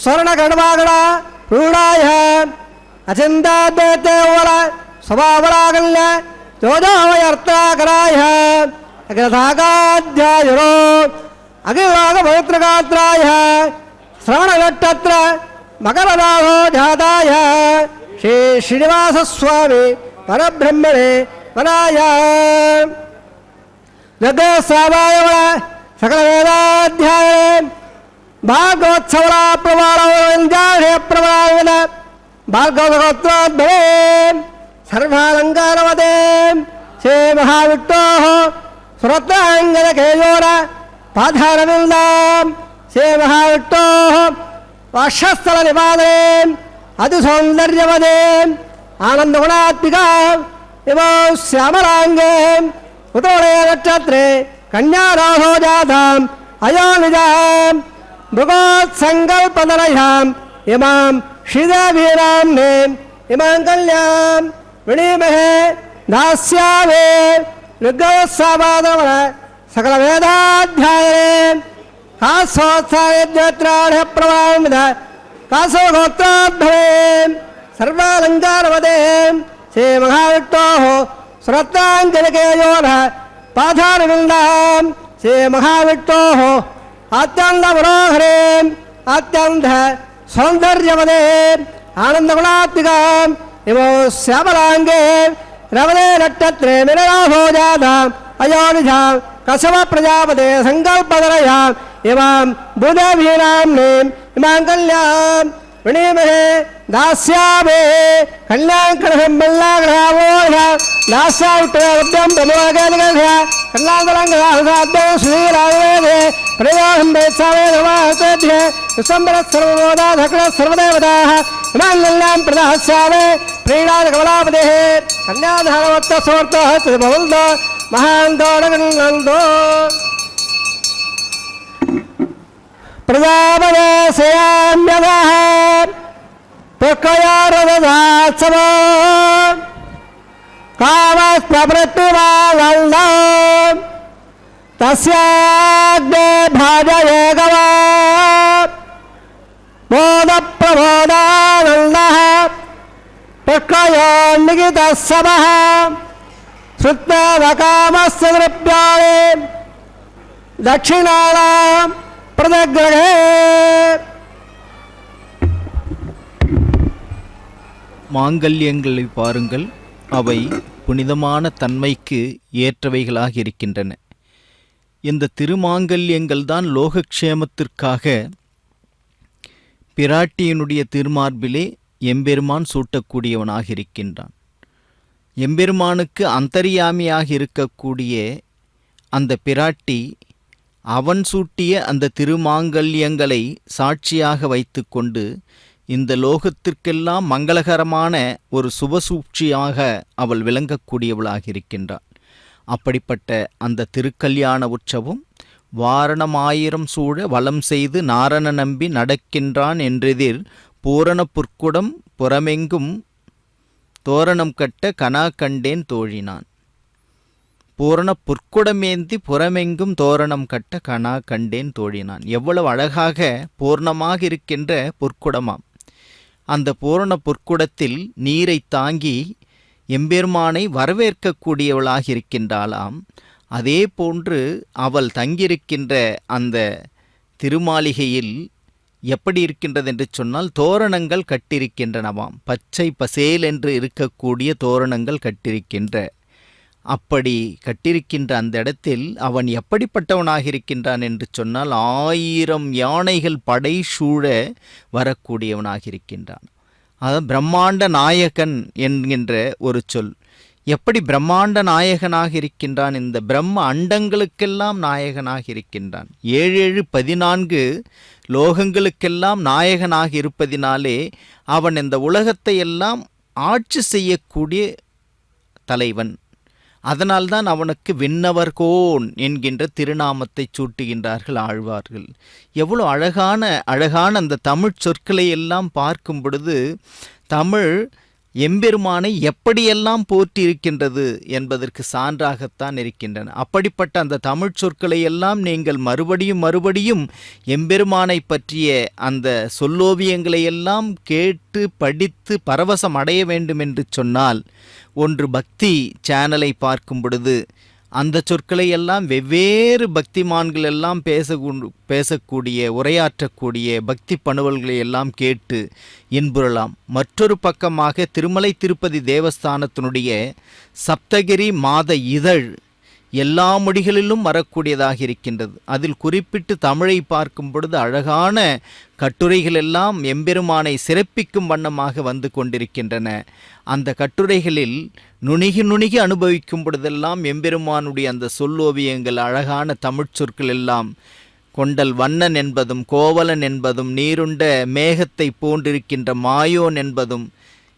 स्वर्णकण्वागण रूढाय अचिन्ताद्वैतयोवल स्वभावरागल्य जोजोवयर्त्राकराय அகிலதாகாத்யாயுரோ அகிலாக பவித்ரகாத்ராய சிரவணநட்சத்திர மகரராகோ ஜாதாய ஸ்ரீ ஸ்ரீனிவாசஸ்வாமி பரபிரம்மணே வராய ஜகேசாவாய சகல வேதாத்தியாய भागवत्सवरा प्रमाणे प्रमाण भागवतोद्भवे सर्वालंकारवदे श्री महाविष्णो सुरत्रांगलकेयोर पाधारविन्दां श्री महाविष्णो वाक्षस्थल निवादे अतिसौन्दर्यवदे आनन्दगुणात्मिका इव श्यामलांगे उतोरे नक्षत्रे कन्याराहो जाताम् अयोनिजाम् मृगोत्सङ्कल्पदरयाम् इमां श्रीदेवीराम्ने इमां कल्यां वृणीमहे दास्यामे ऋग्वेदसावादमन सकलवेदाध्याये कासोत्साहेद्यत्राणः प्रमाणमिद कासोगोत्रोद्भवे सर्वालङ्कारवदे श्रीमहाविष्णोः सुरत्राञ्जलिकेयोनः पाधारविन्दां श्रीमहाविष्णोः अत्यंत मनोहरे अत्यंत सौंदर्यवदे आनंदगुणात्मिका इव श्यामलांगे रवदे नक्षत्रे मिनराभो जाताम् अयोनिजा कसव प्रजापते संकल्पदरयाम् इमां भूदेवीनाम्ने इमां कल्यां वृणीमहे दास्यामे कल्याणकणहं बल्लाग्रहावोह दास्याविट्टुद्यं ब्रह्मवाक्यादिगर्भ्य कल्याणकलङ्करासाद्यं श्रीराघवेदे प्रयोहं वैत्सावे नमस्तेभ्य विश्वम्भरः सर्वदेवताः इमां कल्यां प्रदास्यामे प्रीणादिकमलापतेः कन्याधारवत्तसोर्तः श्रीभवन्तो महान्तोडगन्तो प्रजापदेशयाम्यतः पुष्कयारदधात्सव कामस्प्रवृत्तिवालन्द तस्याग्ने भाजये गव बोधप्रबोधानन्दः पुष्कयोन्निगितः समः श्रुत्वेवकामस्य द्रव्याणि दक्षिणानां प्रदग्रहे மாங்கல்யங்களை பாருங்கள், அவை புனிதமான தன்மைக்கு ஏற்றவைகளாக இருக்கின்றன. இந்த திருமாங்கல்யங்கள்தான் லோகக்ஷேமத்திற்காக பிராட்டியினுடைய திருமார்பிலே எம்பெருமான் சூட்டக்கூடியவனாக இருக்கின்றான். எம்பெருமானுக்கு அந்தர்யாமியாக இருக்கக்கூடிய அந்த பிராட்டி அவன் சூட்டிய அந்த திருமாங்கல்யங்களை சாட்சியாக வைத்து கொண்டு இந்த லோகத்திற்கெல்லாம் மங்களகரமான ஒரு சுபசூழ்ச்சியாக அவள் விளங்கக்கூடியவளாக இருக்கின்றாள். அப்படிப்பட்ட அந்த திருக்கல்யாண உற்சவம் வாரணமாயிரம் சூழ வலம் செய்து நாரண நம்பி நடக்கின்றான் என்றெதிர் பூரண புற்குடம் புறமெங்கும் தோரணம் கட்ட கனா கண்டேன் தோழினான். பூரண புற்குடமேந்தி புறமெங்கும் தோரணம் கட்ட கனா கண்டேன் தோழினான். எவ்வளவு அழகாக பூர்ணமாக இருக்கின்ற பொற்குடமாம். அந்த பூரண பொற்குடத்தில் நீரை தாங்கி எம்பெருமானை வரவேற்கக்கூடியவளாக இருக்கின்றாளாம். அதே போன்று அவள் தங்கியிருக்கின்ற அந்த திருமாளிகையில் எப்படி இருக்கின்றது என்று சொன்னால் தோரணங்கள் கட்டிருக்கின்றனவாம். பச்சை பசேல் என்று இருக்கக்கூடிய தோரணங்கள் கட்டிருக்கின்ற அப்படி கட்டிருக்கின்ற அந்த இடத்தில் அவன் எப்படிப்பட்டவனாக இருக்கின்றான் என்று சொன்னால் 1000 யானைகள் படை சூழ வரக்கூடியவனாக இருக்கின்றான். அது பிரம்மாண்ட நாயகன் என்கின்ற ஒரு சொல். எப்படி பிரம்மாண்ட நாயகனாக இருக்கின்றான்? இந்த பிரம்ம அண்டங்களுக்கெல்லாம் நாயகனாக இருக்கின்றான். 7 14 லோகங்களுக்கெல்லாம் நாயகனாக இருப்பதினாலே அவன் இந்த உலகத்தை எல்லாம் ஆட்சி செய்யக்கூடிய தலைவன். அதனால்தான் அவனுக்கு விண்ணவர்கோன் என்கின்ற திருநாமத்தை சூட்டுகின்றார்கள் ஆழ்வார்கள். எவ்வளோ அழகான அந்த தமிழ் சொற்களை எல்லாம் பார்க்கும் பொழுது தமிழ் எம்பெருமானை எப்படியெல்லாம் போற்றி இருக்கின்றது என்பதற்கு சான்றாகத்தான் இருக்கின்றன. அப்படிப்பட்ட அந்த தமிழ் சொற்களை எல்லாம் நீங்கள் மறுபடியும் எம்பெருமானை பற்றிய அந்த சொல்லோவியங்களை எல்லாம் கேட்டு படித்து பரவசம் அடைய வேண்டும் என்று சொன்னால் ஒன்று பக்தி சேனலை பார்க்கும் பொழுது அந்த சொற்களை எல்லாம் வெவ்வேறு பக்திமான்கள் எல்லாம் பேசக்கூடிய உரையாற்றக்கூடிய பக்தி பணுவல்களை எல்லாம் கேட்டு இன்புறலாம். மற்றொரு பக்கமாக திருமலை திருப்பதி தேவஸ்தானத்தினுடைய சப்தகிரி மாத இதழ் எல்லா மொழிகளிலும் வரக்கூடியதாக இருக்கின்றது. அதில் குறிப்பிட்டு தமிழை பார்க்கும் பொழுது அழகான கட்டுரைகள் எல்லாம் எம்பெருமானை சிறப்பிக்கும் வண்ணமாக வந்து கொண்டிருக்கின்றன. அந்த கட்டுரைகளில் நுணுகி நுணுகி அனுபவிக்கும் பொழுதெல்லாம் எம்பெருமானுடைய அந்த சொல்லோவியங்கள், அழகான தமிழ் சொற்கள் எல்லாம் கொண்டல் வண்ணன் என்பதும் கோவலன் என்பதும் நீருண்ட மேகத்தை போன்றிருக்கின்ற மாயோன் என்பதும்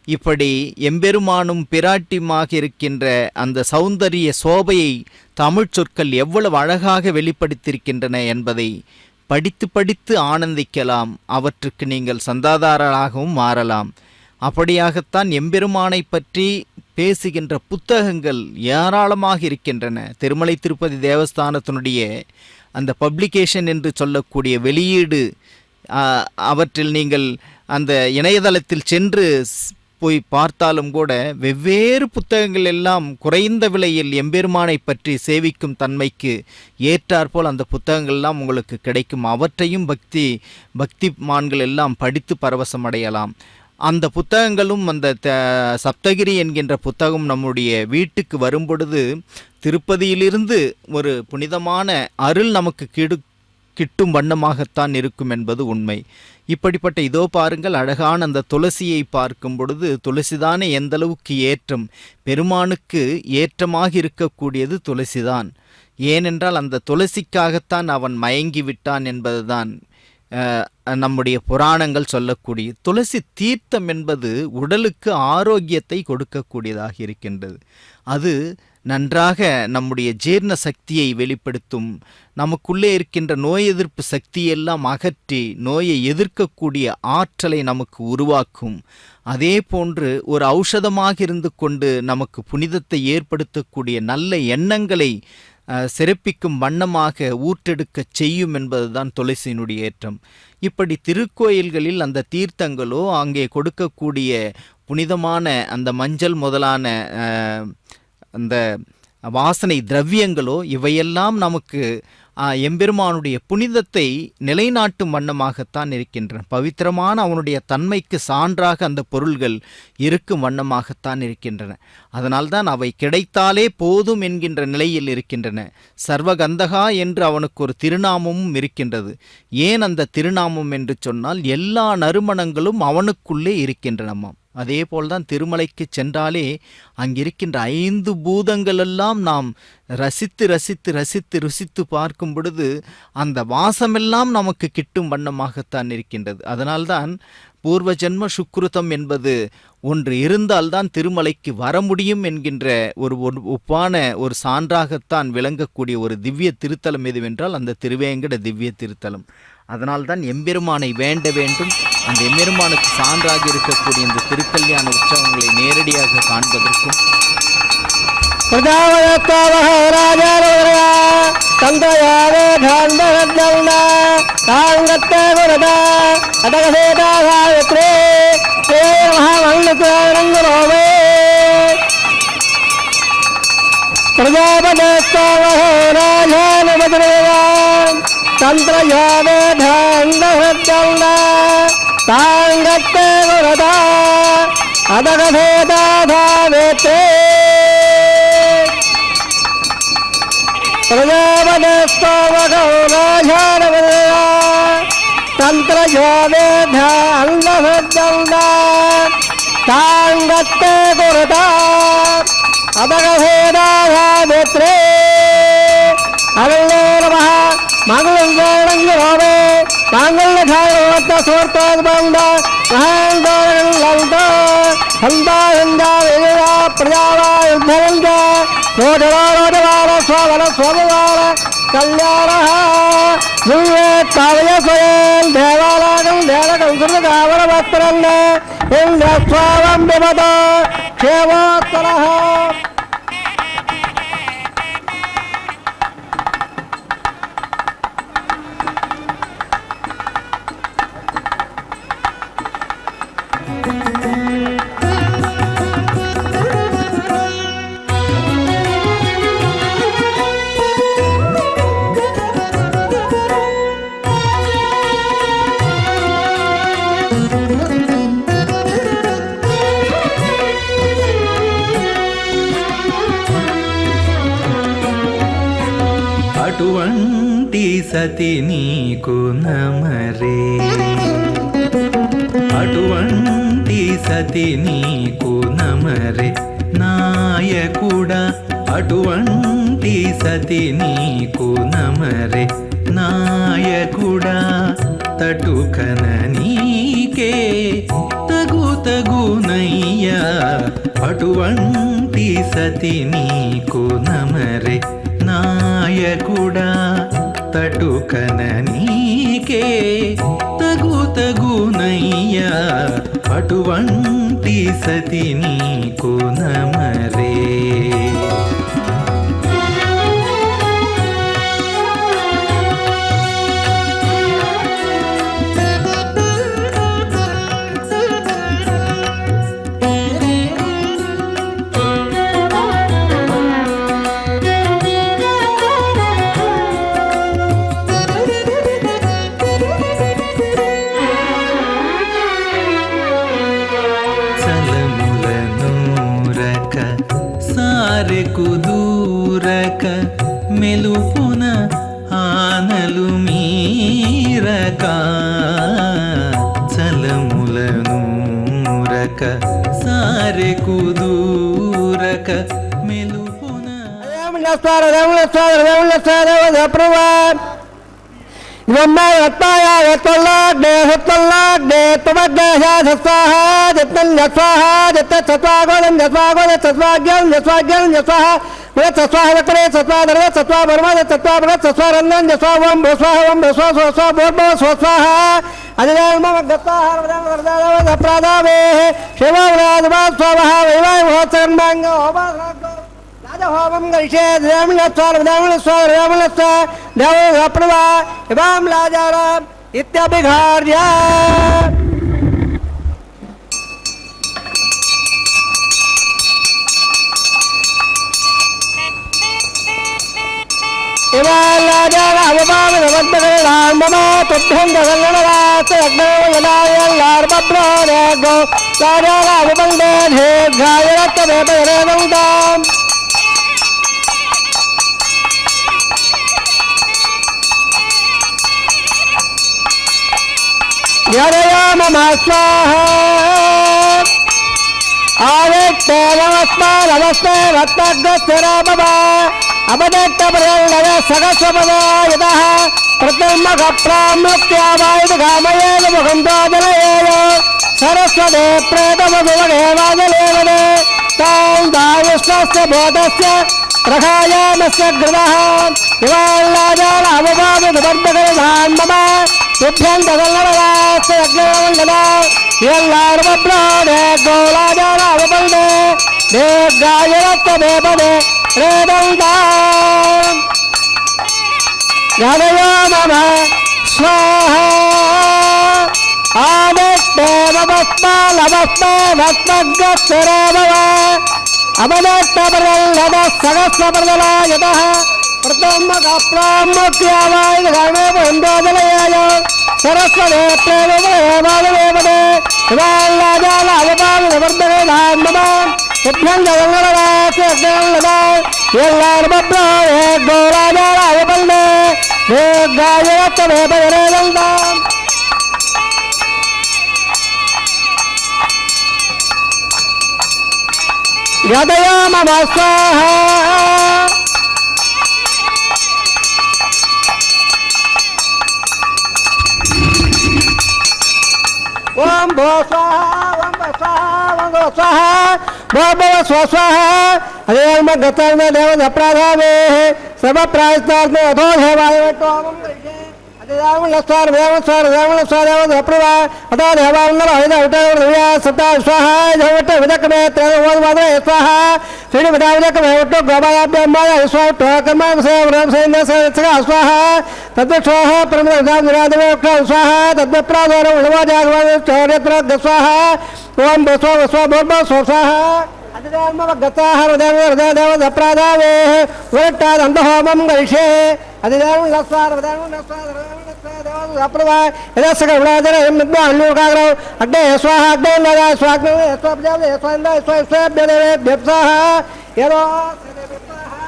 இப்படி எம்பெருமானும் பிராட்டியுமாக இருக்கின்ற அந்த சௌந்தரிய சோபையை தமிழ் சொற்கள் எவ்வளவு அழகாக வெளிப்படுத்தியிருக்கின்றன என்பதை படித்து படித்து ஆனந்திக்கலாம். அவற்றுக்கு நீங்கள் சந்தாதாரராகவும் மாறலாம். அப்படியாகத்தான் எம்பெருமானை பற்றி பேசுகின்ற புத்தகங்கள் ஏராளமாக இருக்கின்றன. திருமலை திருப்பதி தேவஸ்தானத்தினுடைய அந்த பப்ளிகேஷன் என்று சொல்லக்கூடிய வெளியீடு, அவற்றில் நீங்கள் அந்த இணையதளத்தில் சென்று போய் பார்த்தாலும் கூட வெவ்வேறு புத்தகங்கள் எல்லாம் குறைந்த விலையில் எம்பெருமானை பற்றி சேவிக்கும் தன்மைக்கு ஏற்றாற்போல் அந்த புத்தகங்கள்லாம் உங்களுக்கு கிடைக்கும். அவற்றையும் பக்திமான்கள் எல்லாம் படித்து பரவசம் அடையலாம். அந்த புத்தகங்களும் அந்த சப்தகிரி என்கின்ற புத்தகம் நம்முடைய வீட்டுக்கு வரும்பொழுது திருப்பதியிலிருந்து ஒரு புனிதமான அருள் நமக்கு கிட்டும் வண்ணமாகத்தான் இருக்கும் என்பது உண்மை. இப்படிப்பட்ட இதோ பாருங்கள், அழகான அந்த துளசியை பார்க்கும் பொழுது துளசிதானே எந்தளவுக்கு ஏற்றம். பெருமானுக்கு ஏற்றமாக இருக்கக்கூடியது துளசிதான். ஏனென்றால் அந்த துளசிக்காகத்தான் அவன் மயங்கி விட்டான் என்பதுதான் நம்முடைய புராணங்கள் சொல்லக்கூடிய. துளசி தீர்த்தம் என்பது உடலுக்கு ஆரோக்கியத்தை கொடுக்கக்கூடியதாக இருக்கின்றது. அது நன்றாக நம்முடைய ஜீரண சக்தியை வெளிப்படுத்தும். நமக்குள்ளே இருக்கின்ற நோய் எதிர்ப்பு சக்தியெல்லாம் அகற்றி நோயை எதிர்க்கக்கூடிய ஆற்றலை நமக்கு உருவாக்கும். அதே போன்று ஒரு ஔஷதமாக இருந்து கொண்டு நமக்கு புனிதத்தை ஏற்படுத்தக்கூடிய நல்ல எண்ணங்களை சிறப்பிக்கும் வண்ணமாக ஊற்றெடுக்க செய்யும் என்பதுதான் துளசியினுடைய ஏற்றம். இப்படி திருக்கோயில்களில் அந்த தீர்த்தங்களோ அங்கே கொடுக்கக்கூடிய புனிதமான அந்த மஞ்சள் முதலான அந்த வாசனை திரவியங்களோ இவையெல்லாம் நமக்கு எம்பெருமானுடைய புனிதத்தை நிலைநாட்டும் வண்ணமாகத்தான் இருக்கின்றன. பவித்திரமான அவனுடைய தன்மைக்கு சான்றாக அந்த பொருள்கள் இருக்கும் வண்ணமாகத்தான் இருக்கின்றன. அதனால்தான் அவை கிடைத்தாலே போதும் என்கின்ற நிலையில் இருக்கின்றன. சர்வகந்தகா என்று அவனுக்கு ஒரு திருநாமமும் இருக்கின்றது. ஏன் அந்த திருநாமம் என்று சொன்னால் எல்லா நறுமணங்களும் அவனுக்குள்ளே இருக்கின்றனமாம். அதே போல்தான் திருமலைக்கு சென்றாலே அங்கிருக்கின்ற 5 பூதங்களெல்லாம் நாம் ரசித்து ரசித்து ரசித்து ருசித்து பார்க்கும் பொழுது அந்த வாசமெல்லாம் நமக்கு கிட்டும் வண்ணமாகத்தான் இருக்கின்றது. அதனால்தான் பூர்வ ஜென்ம சுக்ருதம் என்பது ஒன்று இருந்தால்தான் திருமலைக்கு வர முடியும் என்கின்ற ஒரு ஒப்பான ஒரு சான்றாகத்தான் விளங்கக்கூடிய ஒரு திவ்ய திருத்தலம் எதுவென்றால் அந்த திருவேங்கட திவ்ய திருத்தலம். அதனால்தான் எம்பெருமானை வேண்ட வேண்டும். அந்த எம்பெருமானுக்கு சான்றாக இருக்கக்கூடிய இந்த திருக்கல்யாண உற்சவங்களை நேரடியாக காண்பதற்கும் தாங்கத்தே குரதா அதகதேதாதாவேத்தே பிரஜாபதஸ்தவகௌராஜானவதயா தந்திரஜாவேதாங்கஹத்யௌதா தாங்கத்தே குரதா அதகதேதாதாவேத்ரே அருளே நமஹ மங்களம் வேளங்குரோவே தாங்கள் காலத்த சோர்த்தாது பாண்டா மகாந்தோரங்கள் லல்தா ஹந்தா ஹந்தா வேதா பிரஜாவா யுத்தரந்தா ரோடவாரோடவார சோவர சோமவார கல்யாணஹ ஜுவே தாவய சொயல் தேவாலயம் தேவகம் சுருகாவர வஸ்திரந்த இந்த ஸ்வாவம் விபத கேவோத்தரஹ అటువంటి సతి నీకు నమరే అటువంటి సతి నీకు నమరే నాయకుడా అటువంటి సతి నీకు నమరే నాయకుడా తటుకన నీకే తగునయ్యా అటువంటి సతి నీకు నమరే నాయకుడా తటుకన నీకే తగునయ్యా అటువంటి సతి నీకు నమరే కుదూరక మెలుపున ఆనలు మీరక చలములనూరక సారె కుదూరక మెలుపున హోమం కలిసే ఇవాం లాజారాం ఇత్యభిఘార్య మమ స్వాహ ఆదిత్య నమస్తే నమస్తే రత్నగ్రస్థిరామవ అపదత్తపరల్లవ సగస్వపదాయత ప్రతిమగ ప్రాముఖ్యావాయుధ కామయేన ముఖంతోదనయేన సరస్వతే ప్రేతమధువదేవాదలేవనే తాం దాయుష్ణస్య బోధస్య ప్రఖాయామస్య గృహః ఇవాల్లాజాల అవభావితవర్ధకరధాన్ మమ తుభ్యం తదల్లవరాస్య అగ్నిమండల ఇవల్లార్వబ్రాడే గోలాజాల అవబల్డే దేగాయరత్వదేపదే రేదంతాం యాదయో మమ స్వాహ ఆదిత్యేవస్మాలవస్మేవస్మగ్రస్థిరామవ అమదత్తపరల్లద సగస్వపరదలాయత ప్రథమగ ప్రాముఖ్యావాయుధ సరస్వతే ప్రేమదేవాదలేవదే ఇవాల్లాజాల అవపావివర్ధనే ధాన్మమ తుభ్యం జగల్లరాస్య అగ్నిమండల ఇవల్లార్వబ్రాడే గోలాజాల అవబల్డే దేగాయరత్వదేపదే రేదంతాం యదయో మమ స్వాహ ఓం భో స్వాహ ఓం భో స్వాహ ఓం భో స్వాహ భో భవ స్వస్వాహ అదే గతాన దేవ అప్రాధామే సర్వ ప్రాయస్తార్థ అథో దేవాయ హోమం కలిగే అదే దేవస్వార దేవస్వార దేవస్వార దేవ అప్రవ అథో దేవాంగల ఐద ఉటయ సతా స్వాహ జవట విదకమే త్రయోవాద స్వాహ శ్రీ విదావిదకమే ఉట్టు గోపాయాభ్యమ్మాయ స్వాహ టోకర్మ సేవరం సైన్య స్వాహ తద్స్వాహ ప్రమదాదిరాదవే స్వాహ తద్ప్రాధార ఉళవాజాగవ చౌర్యత్ర స్వాహ ఓం బస్వ బస్వ బోర్బ స్వాహ అదిదేవ గతాహ హృదయ హృదయ దేవ అప్రాధావే ఉరట్టాదంత హోమం కలిషే అదిదేవ లస్వార హృదయ లస్వార అప్రభ యదస్సక విడాదర ఎమ్మిద్మ అల్లూకాగ్రౌ అగ్నే స్వాహ అగ్నే నద స్వాగ్నే స్వాబ్జావ స్వాంద స్వాభ్యదేవే భ్యప్సాహ యదో స్వాహ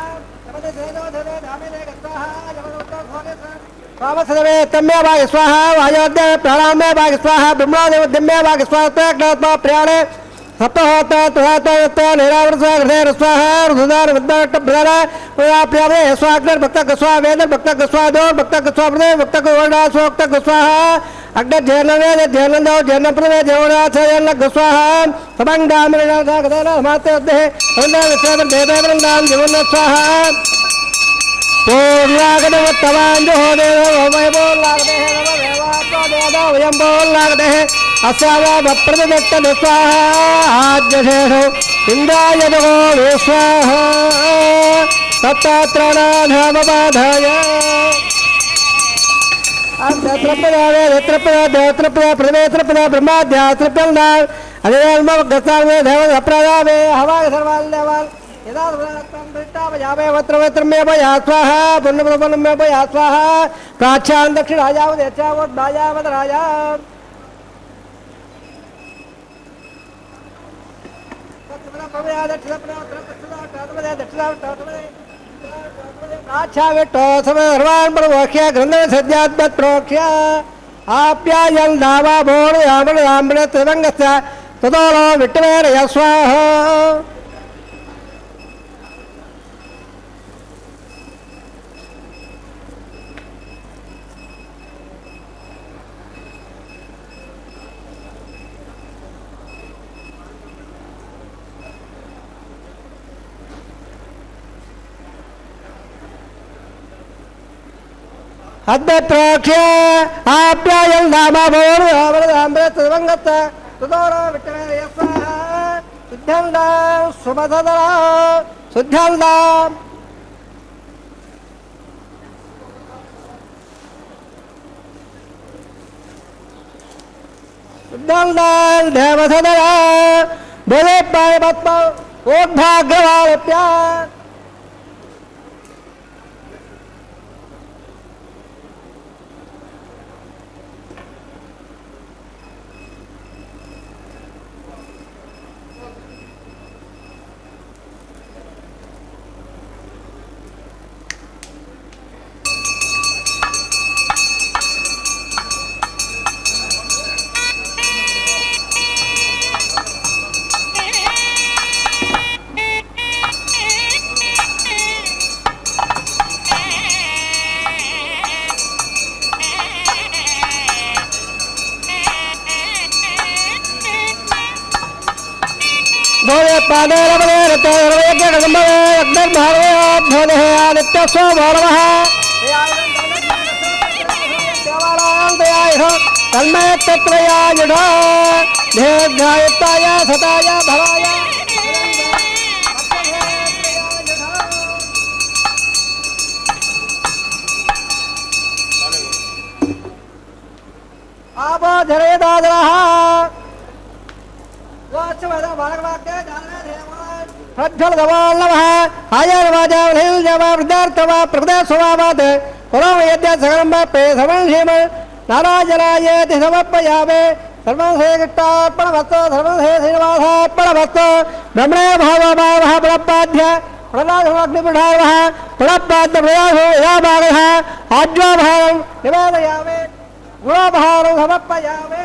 स्वामसदवे तम्मे भाग स्वाहा वायोद्य प्राणामे भाग स्वाहा ब्रह्मदेव दिम्मे भाग स्वाहा तक्नात्मा प्रयाणे सप्तहोता तुहाता निरावृत स्वाहा स्वाहा रुदार विद्याट प्रदारा प्रियावे स्वाग्र भक्तक स्वाहा वेद भक्तक स्वाहा दो भक्तक स्वाहा प्रदेव भक्तक वर्णा स्वक्तक स्वाहा अग्न जैनवे जैनंदो जैनप्रवे देवनाथ जैनक स्वाहा समंगामृणा गदना माते उद्दे वंदे विश्वदं देववृंदां जीवन स्वाहा पूर्णागतवांजो देव वै बोलागते है देवात्मा देवो वयं बोलागते है अस्यावा वप्रदत्त स्वाहा आद्यशेषो इंद्राय जगो स्वाहा तत्त्राणाधामबाधाय अत्रपदावे देत्रपदा देवत्रपदा प्रवेत्रपदा ब्रह्माध्यात्रपदा अदेवल्म गतावे देव अप्रदावे हवाग सर्वाल देवाल यदा भयावे वत्रवत्रमे भया स्वाहा पुण्यपुण्यमे भया स्वाहा प्राच्यां दक्षिणायाव देचावद्भायावद राजा प्राच्याविट्टो सर्वान् प्रवोक्ष्य ग्रन्थं सद्यात्मत् प्रोक्ष्य आप्यायं दावा भोर यामन यामन त्रिवङ्गस्य ततो विट्टवेरय स्वाहा अद्य प्रोक्ष्य आप्यायं दामा भोर अमृत दिवंगत सुदोर विट्टवेरय स्वाहा शुद्धंदा सुमधदरा शुद्धंदा शुद्धंदा देवसदरा बोले पाय बत्ता ओद्भाग्यवालप्या भोले पादे रमणे रते रवयज्ञ गंभवे अग्निर भावे भोले आदित्य स्व भौरवः देवालयं दयाय तन्मय तत्रयाय जुढा देवध्यायताय सताय भवाय आपो धरे दादरः प्रज्वल गवाल्लभः आयर्वाजावलिल जवा वृद्धार्थवा प्रदेशवामात् पुरं यद्य सकलं पे समंशीम नाराजनायेति समर्पयामे सर्वं श्रीकृष्णार्पणमस्तु सर्वं श्रीनिवासार्पणमस्तु ब्रह्मणे भावभावः प्रपाद्य प्रदासोऽग्निपुढावः प्रपाद्य प्रयासो यदाभागः आज्वाभारं निवेदयामे गुणोभारं समर्पयामे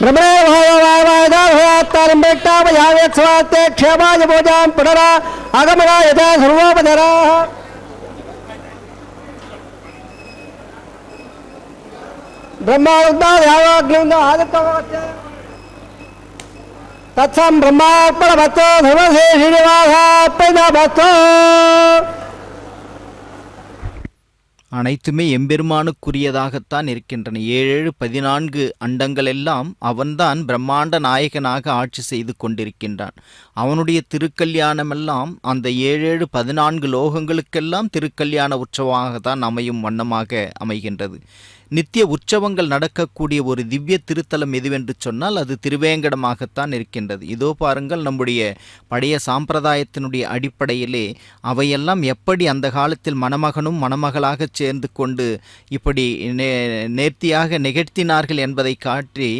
ब्रह्मणे भाववायदाभयात्तारम्भेट्टापयावे स्वात्ते क्षेमाय भोजां पुनरा आगमना यथा सर्वोपधराः ब्रह्मावग्नायावाग्निं आदित्यवच्च தத்சம் பிரம்மார்ப்பணமஸ்து சர்வஸ்ரீ ஸ்ரீனிவாசார்ப்பணமஸ்து. அனைத்துமே எம்பெருமானுக்குரியதாகத்தான் இருக்கின்றன. 7 14 அண்டங்கள் எல்லாம் அவன்தான் பிரம்மாண்ட நாயகனாக ஆட்சி செய்து கொண்டிருக்கின்றான். அவனுடைய திருக்கல்யாணமெல்லாம் அந்த 7 14 லோகங்களுக்கெல்லாம் திருக்கல்யாண உற்சவமாகத்தான் அமையும் வண்ணமாக அமைகின்றது. நித்திய உற்சவங்கள் நடக்கக்கூடிய ஒரு திவ்ய திருத்தலம் எதுவென்று சொன்னால் அது திருவேங்கடமாகத்தான் இருக்கின்றது. இதோ பாருங்கள், நம்முடைய பழைய சாம்பிரதாயத்தினுடைய அடிப்படையிலே அவையெல்லாம் எப்படி அந்த காலத்தில் மணமகனும் மணமகளாக சேர்ந்து கொண்டு இப்படி நேர்த்தியாக நிகழ்த்தினார்கள் என்பதை காட்டி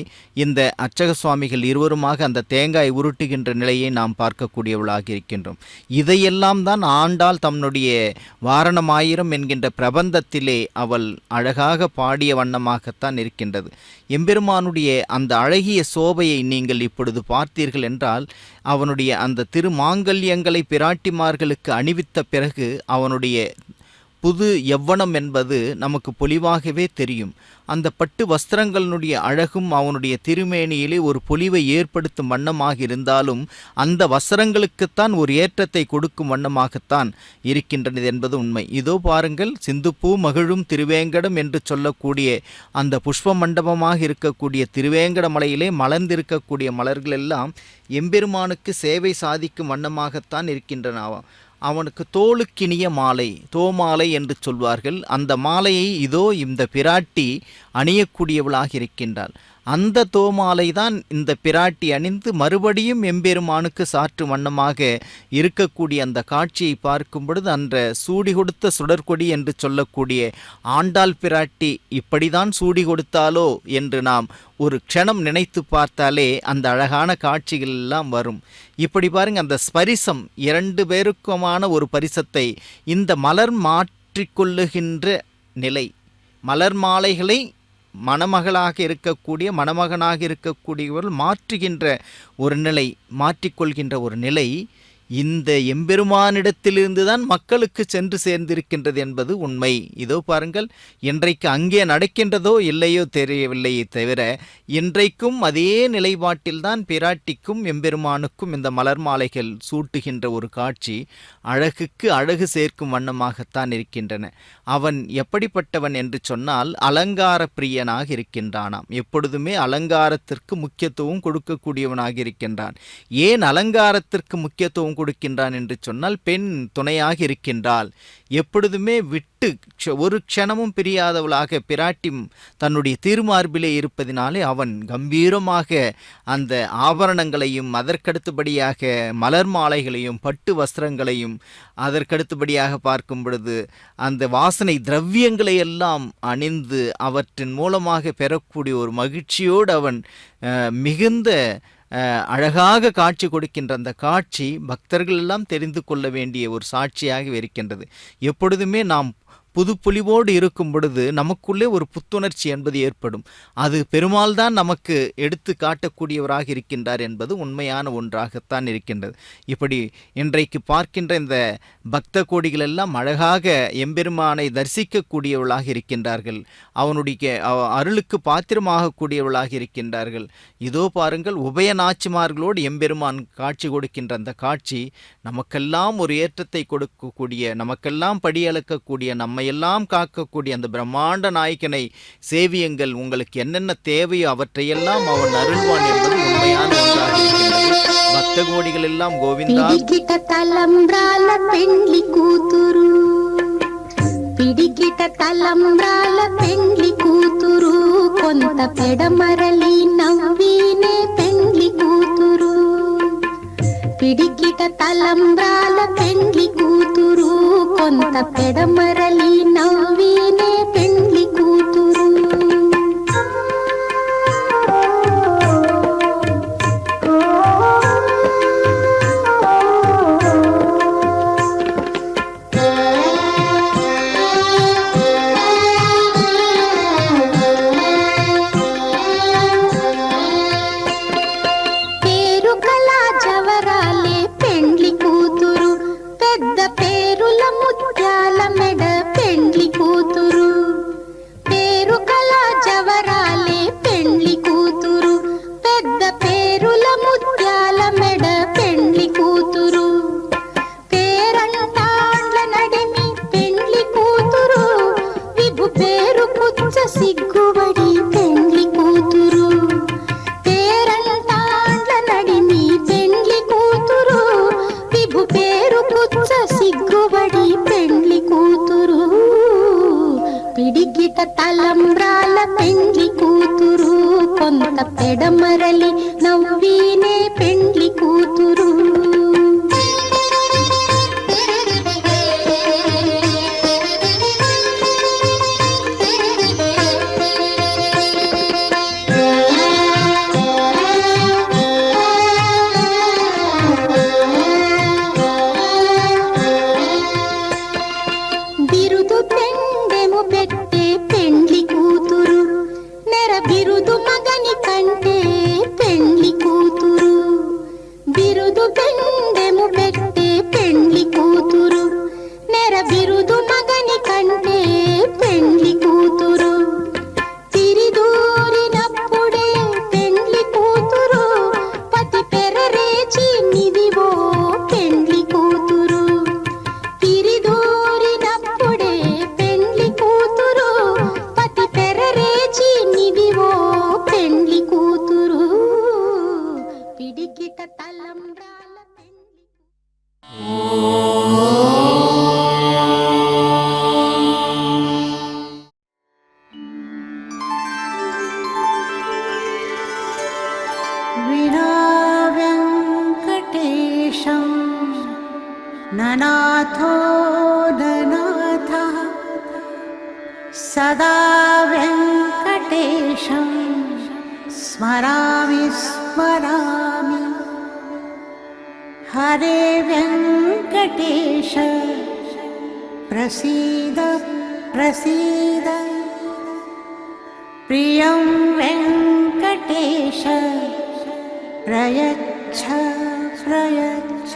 இந்த அர்ச்சக சுவாமிகள் இருவருமாக அந்த தேங்காய் உருட்டுகின்ற நிலையை நாம் பார்க்கக்கூடியவளாக இருக்கின்றோம். இதையெல்லாம் தான் ஆண்டாள் தன்னுடைய வாரணமாயிரம் என்கின்ற பிரபந்தத்திலே அவள் அழகாக பாடிய வண்ணமாகத்தான் இருக்கின்றது. எம்பெருமானுடைய அந்த அழகிய சோபையை நீங்கள் இப்பொழுது பார்த்தீர்கள் என்றால், அவனுடைய அந்த திருமாங்கல்யங்களை பிராட்டிமார்களுக்கு அணிவித்த பிறகு அவனுடைய புது யவ்வனம் என்பது நமக்கு பொலிவாகவே தெரியும். அந்த பட்டு வஸ்திரங்களினுடைய அழகும் அவனுடைய திருமேனியிலே ஒரு பொலிவை ஏற்படுத்தும் வண்ணமாக இருந்தாலும் அந்த வஸ்திரங்களுக்குத்தான் ஒரு ஏற்றத்தை கொடுக்கும் வண்ணமாகத்தான் இருக்கின்றது என்பது உண்மை. இதோ பாருங்கள், சிந்துப்பூ மகிழும் திருவேங்கடம் என்று சொல்லக்கூடிய அந்த புஷ்ப மண்டபமாக இருக்கக்கூடிய திருவேங்கட மலையிலே மலர்ந்திருக்கக்கூடிய மலர்கள் எல்லாம் எம்பெருமானுக்கு சேவை சாதிக்கும் வண்ணமாகத்தான் இருக்கின்றன. அவனுக்கு தோளுக்கினிய மாலை, தோமாலை என்று சொல்வார்கள். அந்த மாலையை இதோ இந்த பிராட்டி அணியக்கூடியவளாக இருக்கின்றாள். அந்த தோமாலை தான் இந்த பிராட்டி அணிந்து மறுபடியும் எம்பெருமானுக்கு சாற்று வண்ணமாக இருக்கக்கூடிய அந்த காட்சியை பார்க்கும் பொழுது அந்த சூடி கொடுத்த சுடற்கொடி என்று சொல்லக்கூடிய ஆண்டாள் பிராட்டி இப்படிதான் சூடி கொடுத்தாலோ என்று நாம் ஒரு க்ஷணம் நினைத்து பார்த்தாலே அந்த அழகான காட்சிகள் எல்லாம் வரும். இப்படி பாருங்க, அந்த ஸ்பரிசம் 2 பேருக்குமான ஒரு பரிசத்தை இந்த மலர் மாற்றிக்கொள்ளுகின்ற நிலை, மலர் மாலைகளை மணமகளாக இருக்கக்கூடிய மணமகனாக இருக்கக்கூடியவர்கள் மாற்றுகின்ற ஒரு நிலை, மாற்றிக்கொள்கின்ற ஒரு நிலை இந்த எம்பெருமானிடத்திலிருந்து தான் மக்களுக்கு சென்று சேர்ந்திருக்கின்றது என்பது உண்மை. இதோ பாருங்கள், இன்றைக்கு அங்கே நடக்கின்றதோ இல்லையோ தெரியவில்லையே தவிர இன்றைக்கும் அதே நிலைப்பாட்டில்தான் பிராட்டிக்கும் எம்பெருமானுக்கும் இந்த மலர் மாலைகள் சூட்டுகின்ற ஒரு காட்சி அழகுக்கு அழகு சேர்க்கும் வண்ணமாகத்தான் இருக்கின்றன. அவன் எப்படிப்பட்டவன் என்று சொன்னால் அலங்கார பிரியனாக இருக்கின்றானாம். எப்பொழுதுமே அலங்காரத்திற்கு முக்கியத்துவம் கொடுக்கக்கூடியவனாக இருக்கின்றான். ஏன் அலங்காரத்திற்கு முக்கியத்துவம் கொடுக்கின்றான் என்று சொன்னால், பெண் துணையாக இருக்கின்றாள். எப்பொழுதுமே விட்டு ஒரு க்ஷணமும் பிரியாதவளாக பிராட்டி தன்னுடைய திருமார்பிலே இருப்பதினாலே அவன் கம்பீரமாக அந்த ஆபரணங்களையும் அதற்கடுத்தபடியாக மலர் மாலைகளையும் பட்டு வஸ்திரங்களையும் அதற்கடுத்தபடியாக பார்க்கும் பொழுது அந்த வாசனை திரவியங்களை எல்லாம் அணிந்து அவற்றின் மூலமாக பெறக்கூடிய ஒரு மகிழ்ச்சியோடு அவன் மிகுந்த அழகாக காட்சி கொடுக்கின்ற அந்த காட்சி பக்தர்கள் எல்லாம் தெரிந்து கொள்ள வேண்டிய ஒரு சாட்சியாக இருக்கின்றது. எப்பொழுதுமே நாம் புதுப்பொலிவோடு இருக்கும் பொழுது நமக்குள்ளே ஒரு புத்துணர்ச்சி என்பது ஏற்படும். அது பெருமாள் தான் நமக்கு எடுத்து காட்டக்கூடியவராக இருக்கின்றார் என்பது உண்மையான ஒன்றாகத்தான் இருக்கின்றது. இப்படி இன்றைக்கு பார்க்கின்ற இந்த பக்த கோடிகள் எல்லாம் அழகாக எம்பெருமானை தரிசிக்கக்கூடியவர்களாக இருக்கின்றார்கள். அவனுடைய அருளுக்கு பாத்திரமாகக்கூடியவர்களாக இருக்கின்றார்கள். இதோ பாருங்கள், உபய நாச்சிமார்களோடு எம்பெருமான் காட்சி கொடுக்கின்ற அந்த காட்சி நமக்கெல்லாம் ஒரு ஏற்றத்தை கொடுக்கக்கூடிய, நமக்கெல்லாம் படியளக்கக்கூடிய, நம்மை எல்லாம் காக்கக்கூடிய அந்த பிரம்மாண்ட நாயகனை சேவியங்கள். உங்களுக்கு என்னென்ன தேவையோ அவற்றையெல்லாம் அவன் அருள்வான் என்பது உண்மையான ஒன்றாக இருக்கின்றது. பக்த கோடிகள் எல்லாம் கோவிந்தா తలంబ్రాల పెండ్లి కూతురు, పిడికిట తలంబ్రాల పెండ్లి కూతురు, కొంత పెడమరలి నవ్వినే పెండ్లి కూతురు, పిడికిట తలంబ్రాల పెండ్లి కూతురు, కొంత పెడమరలి నవ్వినే పెండ్లి కూతురు. పేరుల ముత్యాల పెడమరలి నవ్వీనే పెండ్లి కూతురు. బిరుదు పెండెము పెట్టే పెండ్లి కూతురు, నెర బిరుదు మగని కంటే పెండ్లి కూతురు. బిరుదు పెండెము పెట్టే పెండ్లి కూతురు, నెర బిరుదు మగని కంటే పెండ్లి కూతురు. తిరిదూరినప్పుడే పెండ్లి కూతురు, పతి పెరరేచి నిదివో పెండ్లి కూతురు. తిరిదూరినప్పుడే పెండ్లి కూతురు, పతి పెరరేచి నిదివో పెండ్లి కూతురు. పిడికిట తలంబ్రాల పెండ్లి विना वेङ्कटेशं ननाथो ननाथः, सदा वेङ्कटेशं स्मरामि स्मरामि. हरे वेङ्कटेश प्रसीद प्रसीद. प्रियं वेङ्कटेश प्रयच्छ प्रयच्छ.